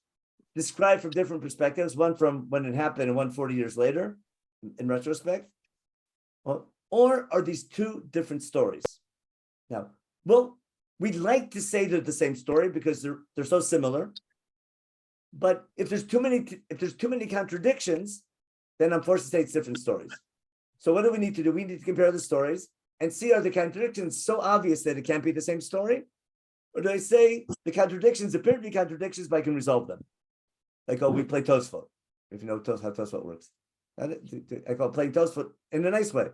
B: described from different perspectives, one from when it happened and one 40 years later, in retrospect? Or are these two different stories? Now, well, we'd like to say they're the same story because they're so similar. But if there's too many contradictions, then I'm forced to say it's different stories. So what do we need to do? We need to compare the stories and see, are the contradictions so obvious that it can't be the same story? Or do I say the contradictions appear to be contradictions, but I can resolve them? Like, oh, we play Tosfot. If you know how Tosfot works. I call playing Tosfot in a nice way.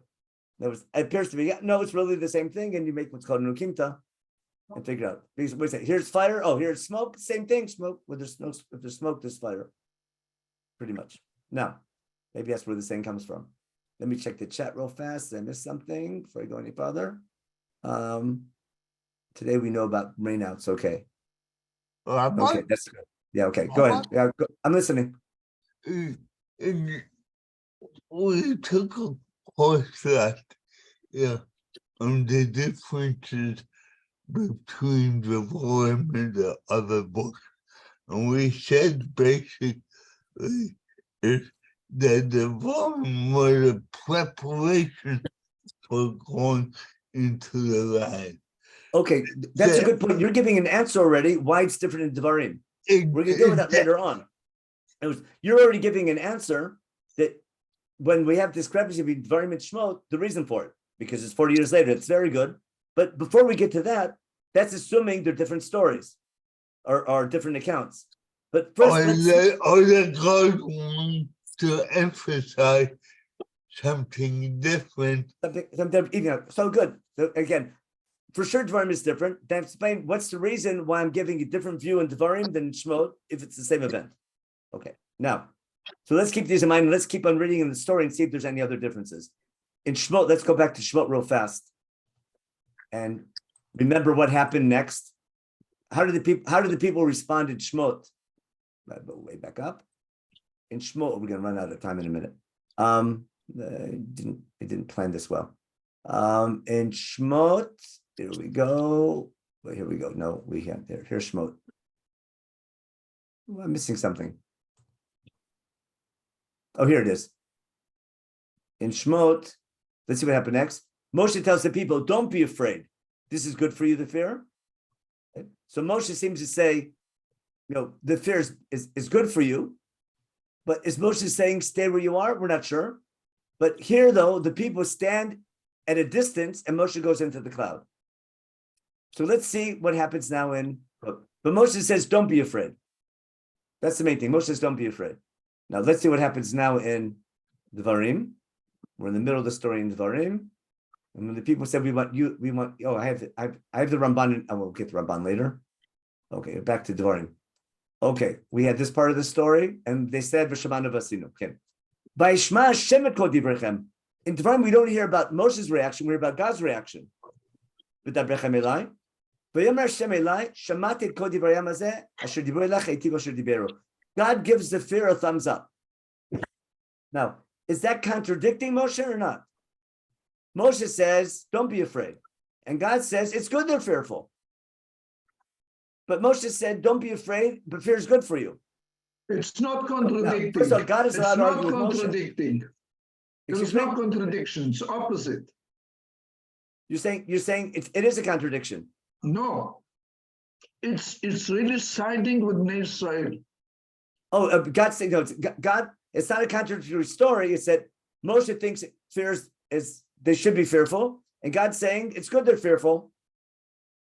B: It appears to be, no, it's really the same thing, and you make what's called a nukimta and figure out. Here's fire, oh, here's smoke, same thing, smoke. If there's smoke, there's fire. Pretty much. Now, maybe that's where the saying comes from. Let me check the chat real fast. Did I miss something before I go any further? Today we know about rainouts. Okay. Okay, that's good. Yeah, okay. Go ahead. Yeah, I'm listening.
J: We took a course that, the differences between the volume and the other books. And we said basically is that the volume was a preparation for going into the land.
B: Okay, that's a good point. You're giving an answer already why it's different in Devarim. We're going to deal with that later on. You're already giving an answer that when we have discrepancy between Devarim and Shmot, the reason for it, because it's 40 years later, it's very good. But before we get to that, that's assuming they're different stories or different accounts. But first,
J: God wants to emphasize something different.
B: So good. So again, for sure, Devarim is different. Then explain what's the reason why I'm giving a different view in Devarim than Shmot if it's the same event. Okay, now, so let's keep these in mind. Let's keep on reading in the story and see if there's any other differences. In Shmot, let's go back to Shmot real fast. And remember what happened next. How did the people respond in Shmot? Way back up. In Shmot, we're going to run out of time in a minute. I didn't plan this well. In Shmot, here we go. Well, here we go. No, we have there. Here's Shmot. I'm missing something. Oh, here it is. In Shmot, let's see what happened next. Moshe tells the people, don't be afraid. This is good for you, the fear. Okay. So Moshe seems to say, the fear is good for you. But is Moshe saying stay where you are? We're not sure. But here, though, the people stand at a distance and Moshe goes into the cloud. So let's see what happens now but Moshe says, don't be afraid. That's the main thing. Moshe says, don't be afraid. Now let's see what happens now in Devarim. We're in the middle of the story in Devarim. And when the people said, I have the Ramban, and I will get the Ramban later. Okay, back to Devarim. Okay, we had this part of the story, and they said, V'shamanu v'asinu. Okay. V'yishma Hashem et kol divrechem. In Devarim, we don't hear about Moshe's reaction, we hear about God's reaction. V'dabrechem elai. V'yomer Hashem elai, shamati et kol divrayam hazeh, asher dibru elach eitiv asher diberu. God gives the fear a thumbs up. Now, is that contradicting Moshe or not? Moshe says, don't be afraid. And God says, it's good they're fearful. But Moshe said, don't be afraid, but fear is good for you.
C: It's not contradicting.
B: Now, first of all, God is allowed to argue with Moshe.
C: It's not contradicting. There's no contradiction. It's opposite.
B: You're saying it is a contradiction.
C: No. It's really siding with Bnei Israel.
B: Oh, God saying, no, God, it's not a contradictory story. It's that Moshe thinks fears they should be fearful. And God's saying, it's good they're fearful.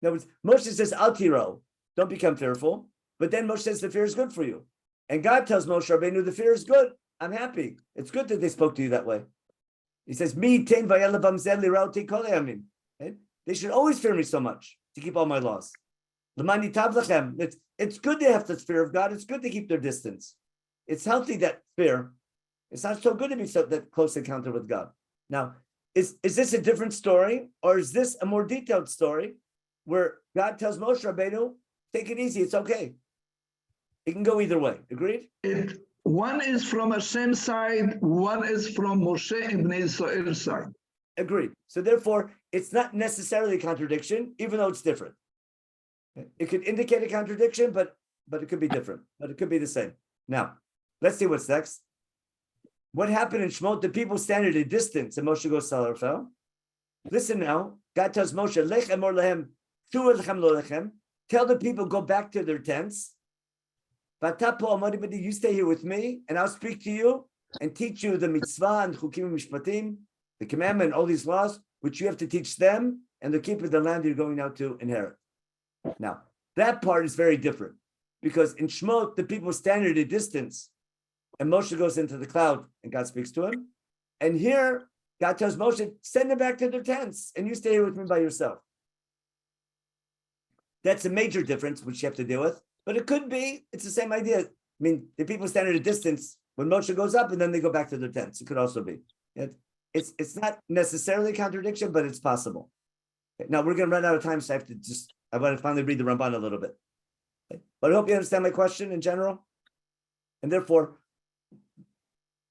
B: In other words, Moshe says, Al tiro, don't become fearful. But then Moshe says the fear is good for you. And God tells Moshe Rabbeinu, the fear is good. I'm happy. It's good that they spoke to you that way. He says, Mi ten vayelavam zed lirauti kol hayamim. They should always fear me so much to keep all my laws. L'mani tav lachem. It's good to have the fear of God. It's good to keep their distance. It's healthy, that fear. It's not so good to be that close encounter with God. Now, is this a different story, or is this a more detailed story where God tells Moshe Rabbeinu, take it easy, it's okay. It can go either way. Agreed?
C: One is from Hashem's side, one is from Moshe and Bnei Israel's side.
B: Agreed. So therefore, it's not necessarily a contradiction, even though it's different. It could indicate a contradiction, but it could be different. But it could be the same. Now, let's see what's next. What happened in Shmot? The people stand at a distance, and Moshe goes to Arafel. Listen now. God tells Moshe, Lech emor lehem, Tell the people, go back to their tents. You stay here with me, and I'll speak to you and teach you the mitzvah and chukim mishpatim, the commandment, all these laws, which you have to teach them and the keep of the land you're going out to inherit. Now, that part is very different because in Shmot, the people stand at a distance and Moshe goes into the cloud and God speaks to him. And here, God tells Moshe, send them back to their tents and you stay here with me by yourself. That's a major difference, which you have to deal with. But it could be, it's the same idea. I mean, the people stand at a distance when Moshe goes up and then they go back to their tents. It could also be. It's not necessarily a contradiction, but it's possible. Now we're going to run out of time, so I want to finally read the Ramban a little bit. But I hope you understand my question in general. And therefore,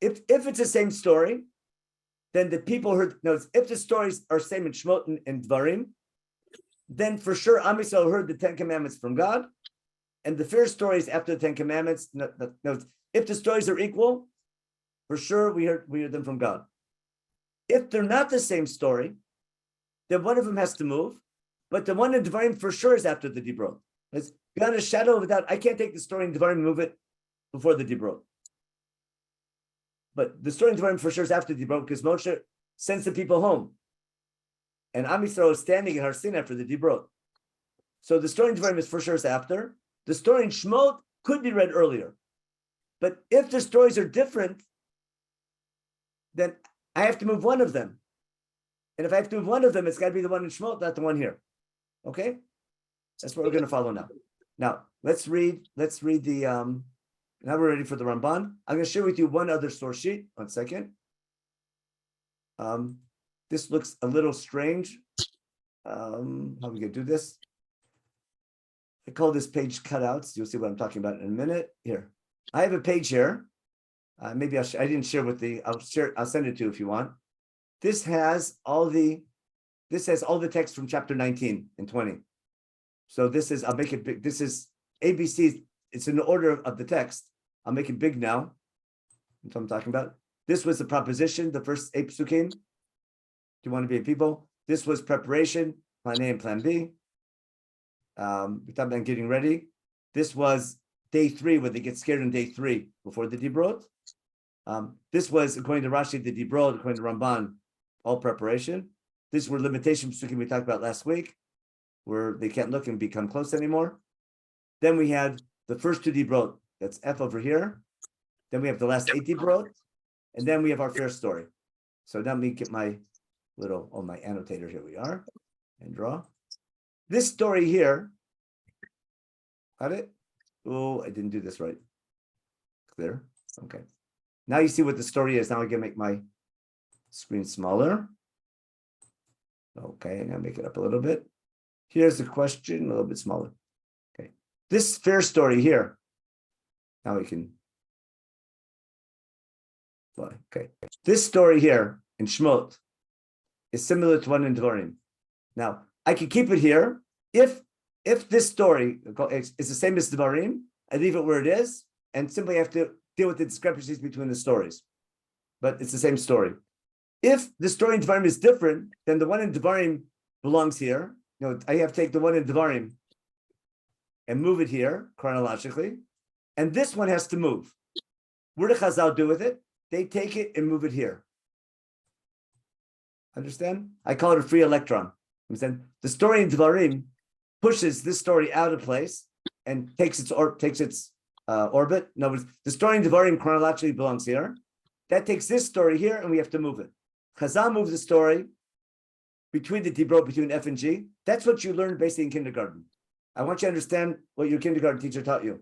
B: if it's the same story, then the people heard, no, if the stories are same in Shmot and Dvarim, then for sure Am Yisrael heard the 10 Commandments from God. And the first stories after the 10 Commandments, no, if the stories are equal, for sure we heard them from God. If they're not the same story, then one of them has to move, but the one in Devarim for sure is after the Dibrot. It's beyond a shadow of a doubt. I can't take the story in Devarim and move it before the Dibrot. But the story in Devarim for sure is after the Dibrot because Moshe sends the people home. And Am Yisrael is standing in Har Sinai after the Dibrot. So the story in Devarim is for sure is after. The story in Shmot could be read earlier. But if the stories are different, then I have to move one of them. And if I have to move one of them, it's got to be the one in Shmot, not the one here. Okay? That's what we're going to follow now. Now, let's read the, now we're ready for the Ramban. I'm going to share with you one other source sheet. 1 second. This looks a little strange. How are we going to do this? I call this page cutouts. You'll see what I'm talking about in a minute. Here. I have a page here. Maybe I didn't share with I'll send it to you if you want. This has all the text from chapter 19 and 20. So this is, I'll make it big. This is ABC. It's in the order of the text. I'll make it big now. That's what I'm talking about. This was the proposition, the first 8 psukim. Do you want to be a people? This was preparation, plan A and plan B. We talked about getting ready. This was day 3, where they get scared in day 3 before the Dibrot. This was, according to Rashi, the Dibrot, according to Ramban, all preparation. These were limitation psukim we talked about last week, where they can't look and become close anymore. Then we had the first 2 Dibrot, that's F over here. Then we have the last 8 Dibrot, and then we have our first story. So now let me get my my annotator, here we are, and draw. This story here, got it? Oh, I didn't do this right. Clear? Okay. Now you see what the story is. Now I can make my screen smaller. Okay, now make it up a little bit. Here's the question, a little bit smaller. Okay. This first story here. Now we can. Okay. This story here in Shmot is similar to one in Dvarim. Now, I can keep it here. If this story is the same as Dvarim, I leave it where it is and simply have to deal with the discrepancies between the stories. But it's the same story. If the story in Dvarim is different, then the one in Dvarim belongs here. I have to take the one in Dvarim and move it here chronologically. And this one has to move. What do Chazal do with it? They take it and move it here. Understand? I call it a free electron. Understand? The story in Dvarim pushes this story out of place and takes its orbit. In other words, the story in Dvarim chronologically belongs here. That takes this story here, and we have to move it. Chazal moves the story between the Dibrot, between F and G. That's what you learned basically in kindergarten. I want you to understand what your kindergarten teacher taught you.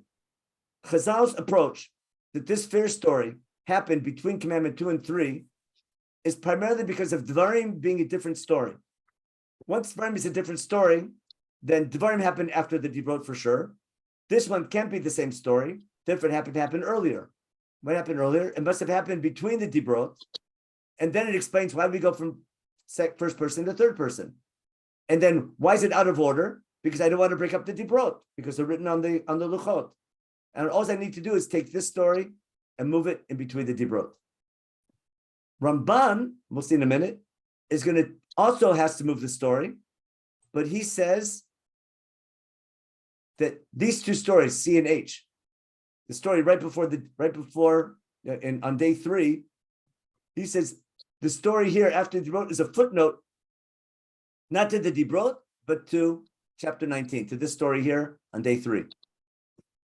B: Chazal's approach that this first story happened between commandment 2 and 3 is primarily because of Dvarim being a different story. Once Dvarim is a different story, then Dvarim happened after the Dibrot for sure. This one can't be the same story. Therefore, it happened to happen earlier. What happened earlier? It must have happened between the Dibrot. And then it explains why we go from first person to third person. And then why is it out of order? Because I don't want to break up the Dibrot, because they're written on the Luchot. And all I need to do is take this story and move it in between the Dibrot. Ramban, we'll see in a minute, is going to also has to move the story, but he says that these two stories, C and H, the story right before on day 3, he says the story here after the Dibrot is a footnote, not to the Dibrot, but to chapter 19, to this story here on day 3.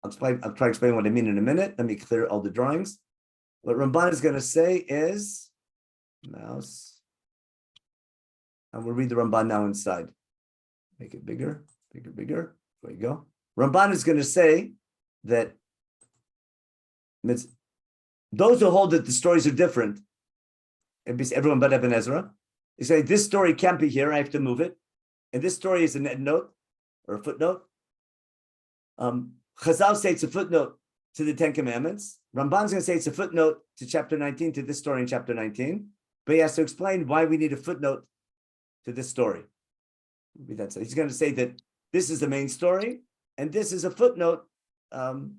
B: I'll try to explain what I mean in a minute. Let me clear all the drawings. What Ramban is going to say is, mouse, and we'll read the Ramban now inside. Make it bigger, bigger, bigger. There you go. Ramban is going to say that those who hold that the stories are different, everyone but Ibn Ezra, they say this story can't be here, I have to move it. And this story is an endnote or a footnote. Chazal say it's a footnote to the 10 Commandments. Ramban's going to say it's a footnote to chapter 19, to this story in chapter 19. But he has to explain why we need a footnote to this story. He's going to say that this is the main story, and this is a footnote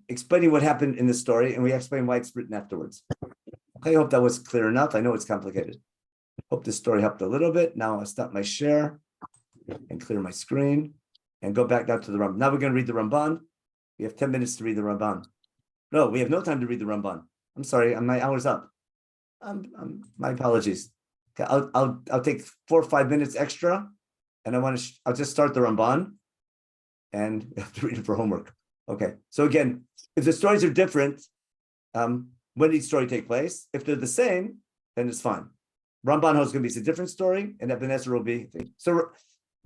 B: explaining what happened in the story, and we explain why it's written afterwards. Okay, I hope that was clear enough. I know it's complicated. Hope this story helped a little bit. Now I'll stop my share and clear my screen and go back down to the Ramban. Now we're going to read the Ramban. We have 10 minutes to read the Ramban. No, we have no time to read the Ramban. I'm sorry, my hour's up. My apologies. Okay, I'll take 4 or 5 minutes extra, and I'll just start the Ramban, and I have to read it for homework. Okay. So again, if the stories are different, when did each story take place? If they're the same, then it's fine. Ramban holds going to be a different story, and Ibn Ezra will be. So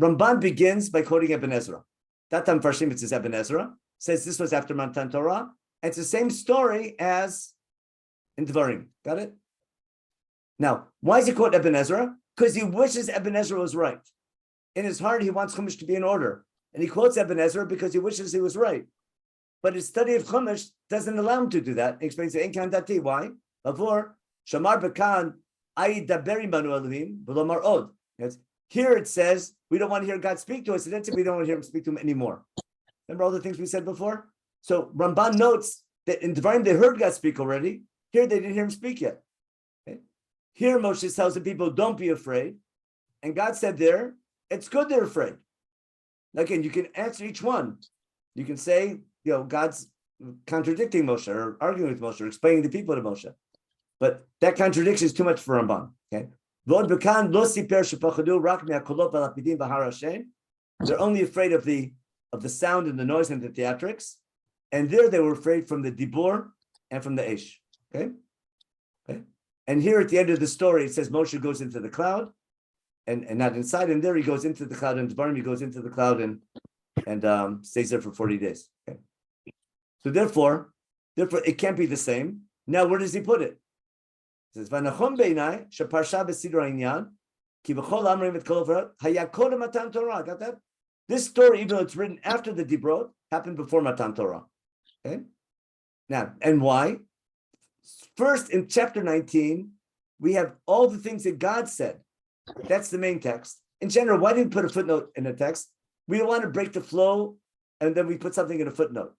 B: Ramban begins by quoting Ibn Ezra. That time Farshim, it says Ibn Ezra says this was after Matan Torah. And it's the same story as in Dvarim. Got it? Now, why does he quote Ibn Ezra? Because he wishes Ibn Ezra was right. In his heart, he wants Chumash to be in order. And he quotes Ibn Ezra because he wishes he was right. But his study of Chumash doesn't allow him to do that. He explains it. Why? Before, Shamar Bekan, Ayi Daberi Manu Elohim, V'lomar Od. Here it says, we don't want to hear God speak to us, and that's it, we don't want to hear him speak to him anymore. Remember all the things we said before? So Ramban notes that in Dvarim they heard God speak already. Here they didn't hear him speak yet. Okay? Here Moshe tells the people, don't be afraid. And God said there, it's good they're afraid. Again, you can answer each one. You can say, God's contradicting Moshe or arguing with Moshe or explaining the people to Moshe. But that contradiction is too much for Ramban. Okay. They're only afraid of the sound and the noise and the theatrics. And there they were afraid from the Dibor and from the Eish. Okay. And here at the end of the story, it says Moshe goes into the cloud and not inside. And there he goes into the cloud, and Dvarim he goes into the cloud and stays there for 40 days. Okay. So therefore, it can't be the same. Now, where does he put it? It says, "V'nachon beinai sheparsha b'sidur ha'inyan ki b'chol amrim et kol avrat hayakol matan Torah." Got that? This story, even though it's written after the Dibrot, happened before Matan Torah. Okay. Now, and why? First, in chapter 19, we have all the things that God said. That's the main text. In general, why did we put a footnote in a text? We don't want to break the flow, and then we put something in a footnote.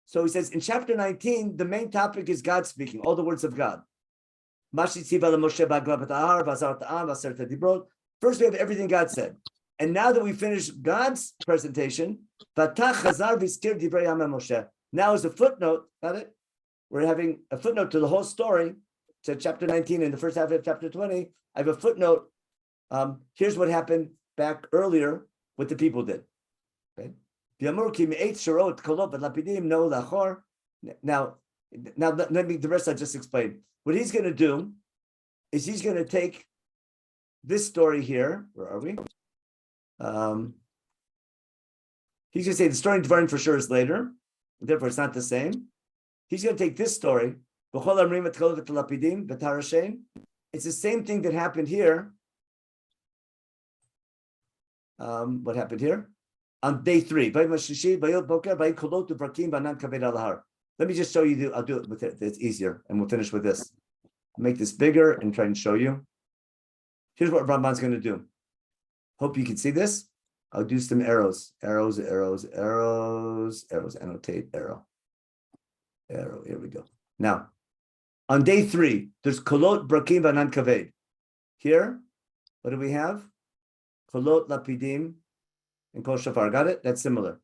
B: So he says in chapter 19, the main topic is God speaking, all the words of God. First, we have everything God said. And now that we finished God's presentation, now is a footnote, got it? We're having a footnote to the whole story, to chapter 19 and the first half of chapter 20. I have a footnote. Here's what happened back earlier, what the people did. Okay? Now, let me, the rest I just explained. What he's going to do is he's going to take this story here. Where are we? He's going to say the story in Dvarim for sure is later. Therefore, it's not the same. He's going to take this story. It's the same thing that happened here. What happened here? On day 3. Let me just show you. I'll do it with it. It's easier. And we'll finish with this. I'll make this bigger and try and show you. Here's what Ramban's going to do. Hope you can see this. I'll do some arrows. Arrows. Annotate arrow. Arrow. Here we go. Now, on day 3, there's kolot brakim v'anan kaved. Here, what do we have? Kolot lapidim and kol shofar. Got it? That's similar.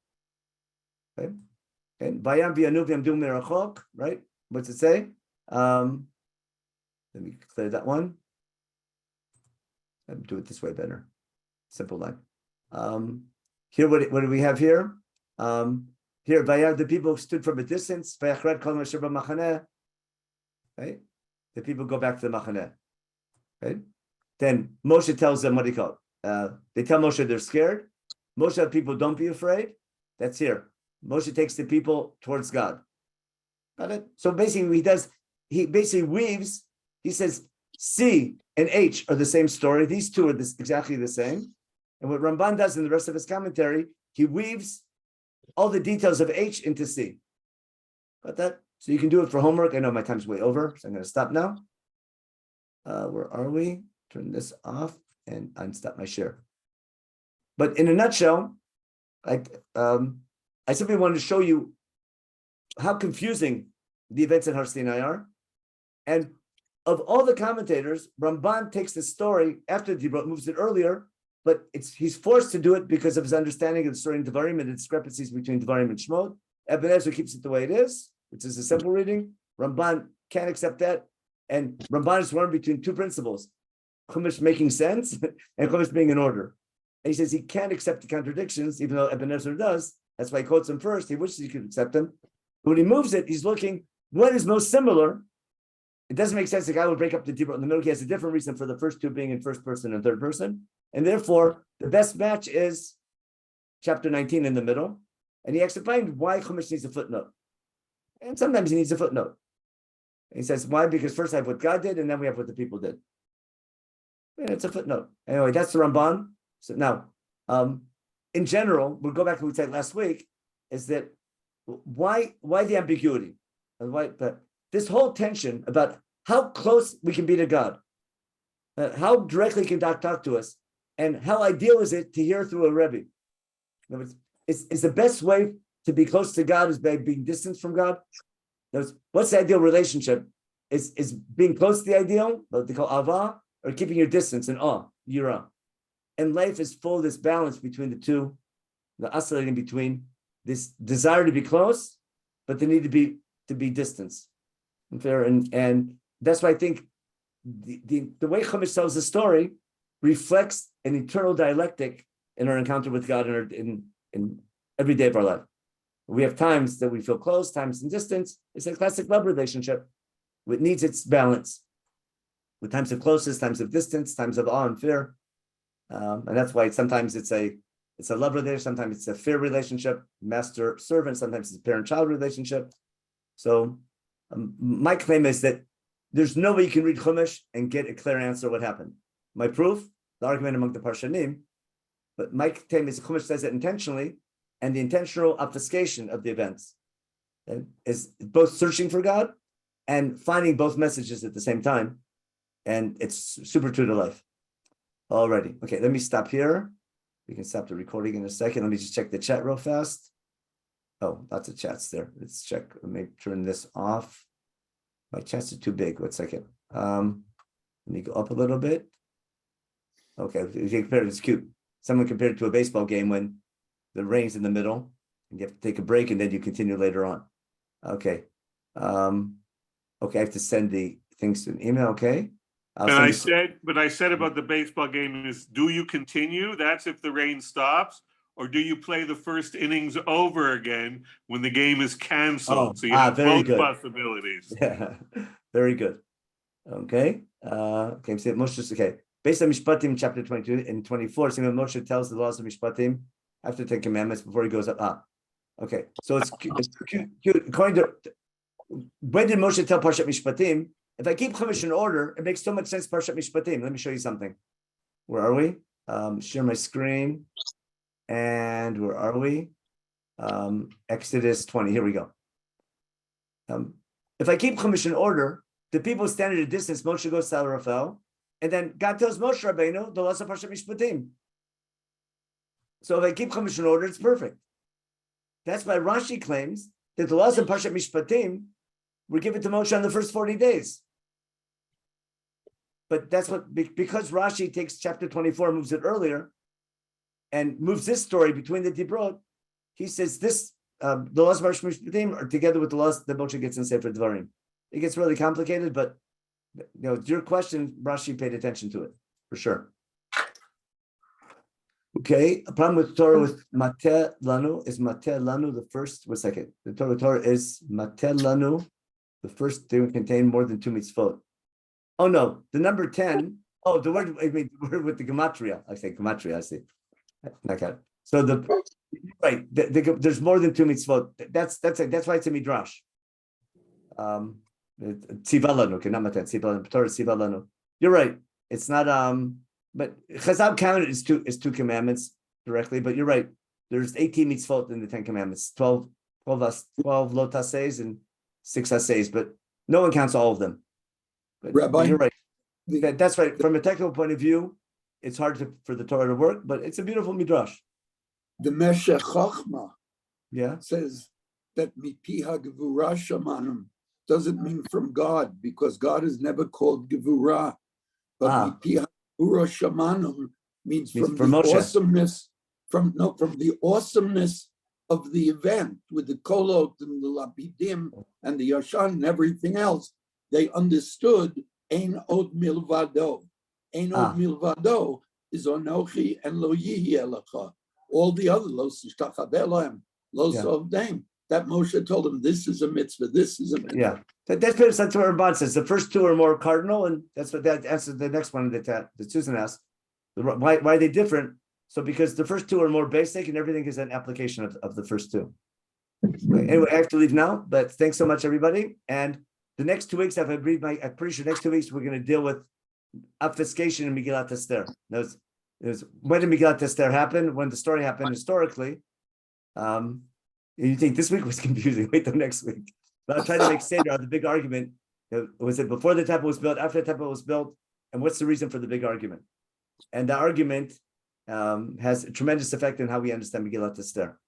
B: Okay. And Vayam v'yanu v'yamdu merachok, right? What's it say? Let me clear that one. I'll do it this way better. Simple line. Here, what do we have here? Here, the people stood from a distance. Right? The people go back to the machaneh. Right? Then Moshe tells them, what do you call it? They tell Moshe they're scared. Moshe, people, don't be afraid. That's here. Moshe takes the people towards God. Got it? So basically, he basically weaves. He says C and H are the same story. These two are exactly the same. And what Ramban does in the rest of his commentary, he weaves all the details of H into C. Got that? So you can do it for homework. I know my time's way over, so I'm going to stop now. Where are we? Turn this off and unstop my share. But in a nutshell, I simply wanted to show you how confusing the events in Har Sinai are. And of all the commentators, Ramban takes the story after Debrot, moves it earlier, but he's forced to do it because of his understanding of the story in Devarim and the discrepancies between Devarim and Shmot. Ibn Ezra keeps it the way it is, which is a simple reading. Ramban can't accept that. And Ramban is one between two principles, Chumash making sense and Chumash being in order. And he says he can't accept the contradictions, even though Ibn Ezra does. That's why he quotes him first. He wishes he could accept them. But when he moves it, he's looking, what is most similar? It doesn't make sense. The guy would break up the Debrot in the middle. He has a different reason for the first two being in first person and third person. And therefore, the best match is chapter 19 in the middle. And he explained why Chumash needs a footnote. And sometimes he needs a footnote. And he says, why? Because first I have what God did, and then we have what the people did. And it's a footnote. Anyway, that's the Ramban. So now, in general, we'll go back to what we said last week, is that why the ambiguity? And why this whole tension about how close we can be to God, how directly can God talk to us, and how ideal is it to hear through a Rebbe? In other words, is the best way to be close to God is by being distant from God? In other words, what's the ideal relationship? Is being close to the ideal, what they call avah, or keeping your distance in awe, yirah? And life is full of this balance between the two, the oscillating between this desire to be close, but the need to be distance. And that's why I think the way Chumash tells the story reflects an eternal dialectic in our encounter with God in every day of our life. We have times that we feel close, times in distance. It's a classic love relationship. It needs its balance. With times of closeness, times of distance, times of awe and fear. And that's why sometimes it's a love relationship, sometimes it's a fear relationship, master-servant, sometimes it's a parent-child relationship. So my claim is that there's no way you can read Chumash and get a clear answer what happened. My proof, the argument among the Parshanim, but my claim is Chumash says it intentionally, and the intentional obfuscation of the events is both searching for God and finding both messages at the same time. And it's super true to life. Alrighty. Okay, let me stop here. We can stop the recording in a second. Let me just check the chat real fast. Oh, lots of chats there. Let's check. Let me turn this off. My chats are too big. 1 second. Let me go up a little bit. Okay, if you compare it, it's cute. Someone compared it to a baseball game when the rain's in the middle and you have to take a break and then you continue later on. Okay. Okay, I have to send the things to an email. Okay.
E: I said about the baseball game is, do you continue? That's if the rain stops, or do you play the first innings over again when the game is canceled? So you have both possibilities.
B: Yeah, very good. Okay. Okay. So Moshe, okay. Based on Mishpatim, chapter 22 and 24, so Moshe tells the laws of Mishpatim after the 10 commandments before he goes up. Okay. So it's cute. According to, when did Moshe tell Parshat Mishpatim? If I keep Chumash in order, it makes so much sense, Parshat Mishpatim. Let me show you something. Where are we? Share my screen. And where are we? Exodus 20. Here we go. If I keep Chumash in order, the people stand at a distance. Moshe goes to Raphel. And then God tells Moshe Rabbeinu, the laws of Parshat Mishpatim. So if I keep Chumash in order, it's perfect. That's why Rashi claims that the laws of Parshat Mishpatim were given to Moshe on the first 40 days. But that's what, because Rashi takes chapter 24, moves it earlier, and moves this story between the Debrot, he says this the laws of Mishpatim are together with the laws that Moshe gets in Sefer Dvarim. It gets really complicated, but your question, Rashi paid attention to it for sure. Okay, a problem with Torah with Mateh Lanu is Mateh Lanu the first. One second, the Torah is Mateh Lanu. The first they contain more than 2 mitzvot. Oh no, the number 10. Oh, the word, I mean, the word with the gematria. I say gematria. I see. Okay. So there's more than 2 mitzvot. That's why it's a midrash. Tzivalanu, okay, not matan. Tzivalanu. Torah tzivalanu. You're right. It's not. But Chazal counted is two commandments directly. But you're right. There's 18 mitzvot in the 10 commandments. 12 lo taseis and 6 aseis. But no one counts all of them. But you're right. That's right. From a technical point of view, it's hard for the Torah to work, but it's a beautiful midrash.
K: The Meshech Chochma
B: says
K: that mipiha gevura shamanum doesn't mean from God, because God is never called gevura. But mipiha gevura shamanum means from the
B: Moshe.
K: awesomeness, from the awesomeness of the event with the kolot and the lapidim and the yashan and everything else. They understood Ein od milvado. Ein od milvado is Anochi and Lo Yihi Elecha. All the other Lo Sishtachad Elohim, Lo Sovdeim. That Moshe told him, this is a mitzvah, this is a mitzvah.
B: Yeah, that's what Ramban says. The first 2 are more cardinal, and that's what that answers the next one that Susan asked. Why are they different? So because the first 2 are more basic, and everything is an application of the first 2. Anyway, I have to leave now, but thanks so much, everybody. And the next 2 weeks, I'm pretty sure next 2 weeks we're going to deal with obfuscation in Megillat Esther. When did Megillat Esther happen? When the story happened historically. You think this week was confusing? Wait till next week. But I'll try to make Seder out of the big argument. Was it before the temple was built, after the temple was built, and what's the reason for the big argument? And the argument has a tremendous effect on how we understand Megillat Esther.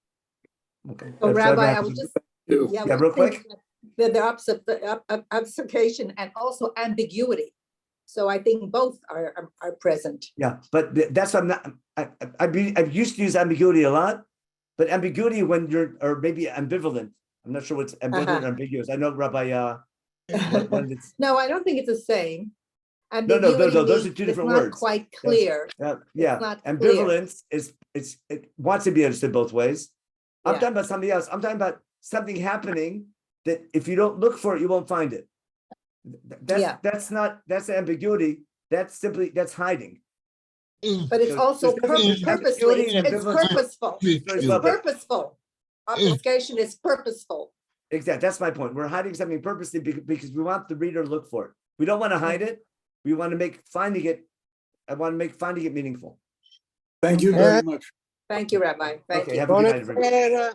B: Okay.
L: So, Rabbi, I would just
B: real quick.
L: The obfuscation and also ambiguity. So I think both are present.
B: Yeah, but that's what I'm not. I've used to use ambiguity a lot, but ambiguity when you're, or maybe ambivalent. I'm not sure what's ambivalent or ambiguous. I know Rabbi.
L: No, I don't think it's the same.
B: No, those are 2 different words.
L: Not quite clear.
B: Yeah. Ambivalence it wants to be understood both ways. I'm talking about something else. I'm talking about something happening that if you don't look for it, you won't find it. That's ambiguity. That's hiding.
L: But it's also purposeful. It's purposeful. It's purposeful. Obfuscation is purposeful.
B: Exactly. That's my point. We're hiding something purposely because we want the reader to look for it. We don't want to hide it. We want to make finding it meaningful.
K: Thank you very much.
L: Thank you, Rabbi. Thank you.
B: Have a good night, everybody.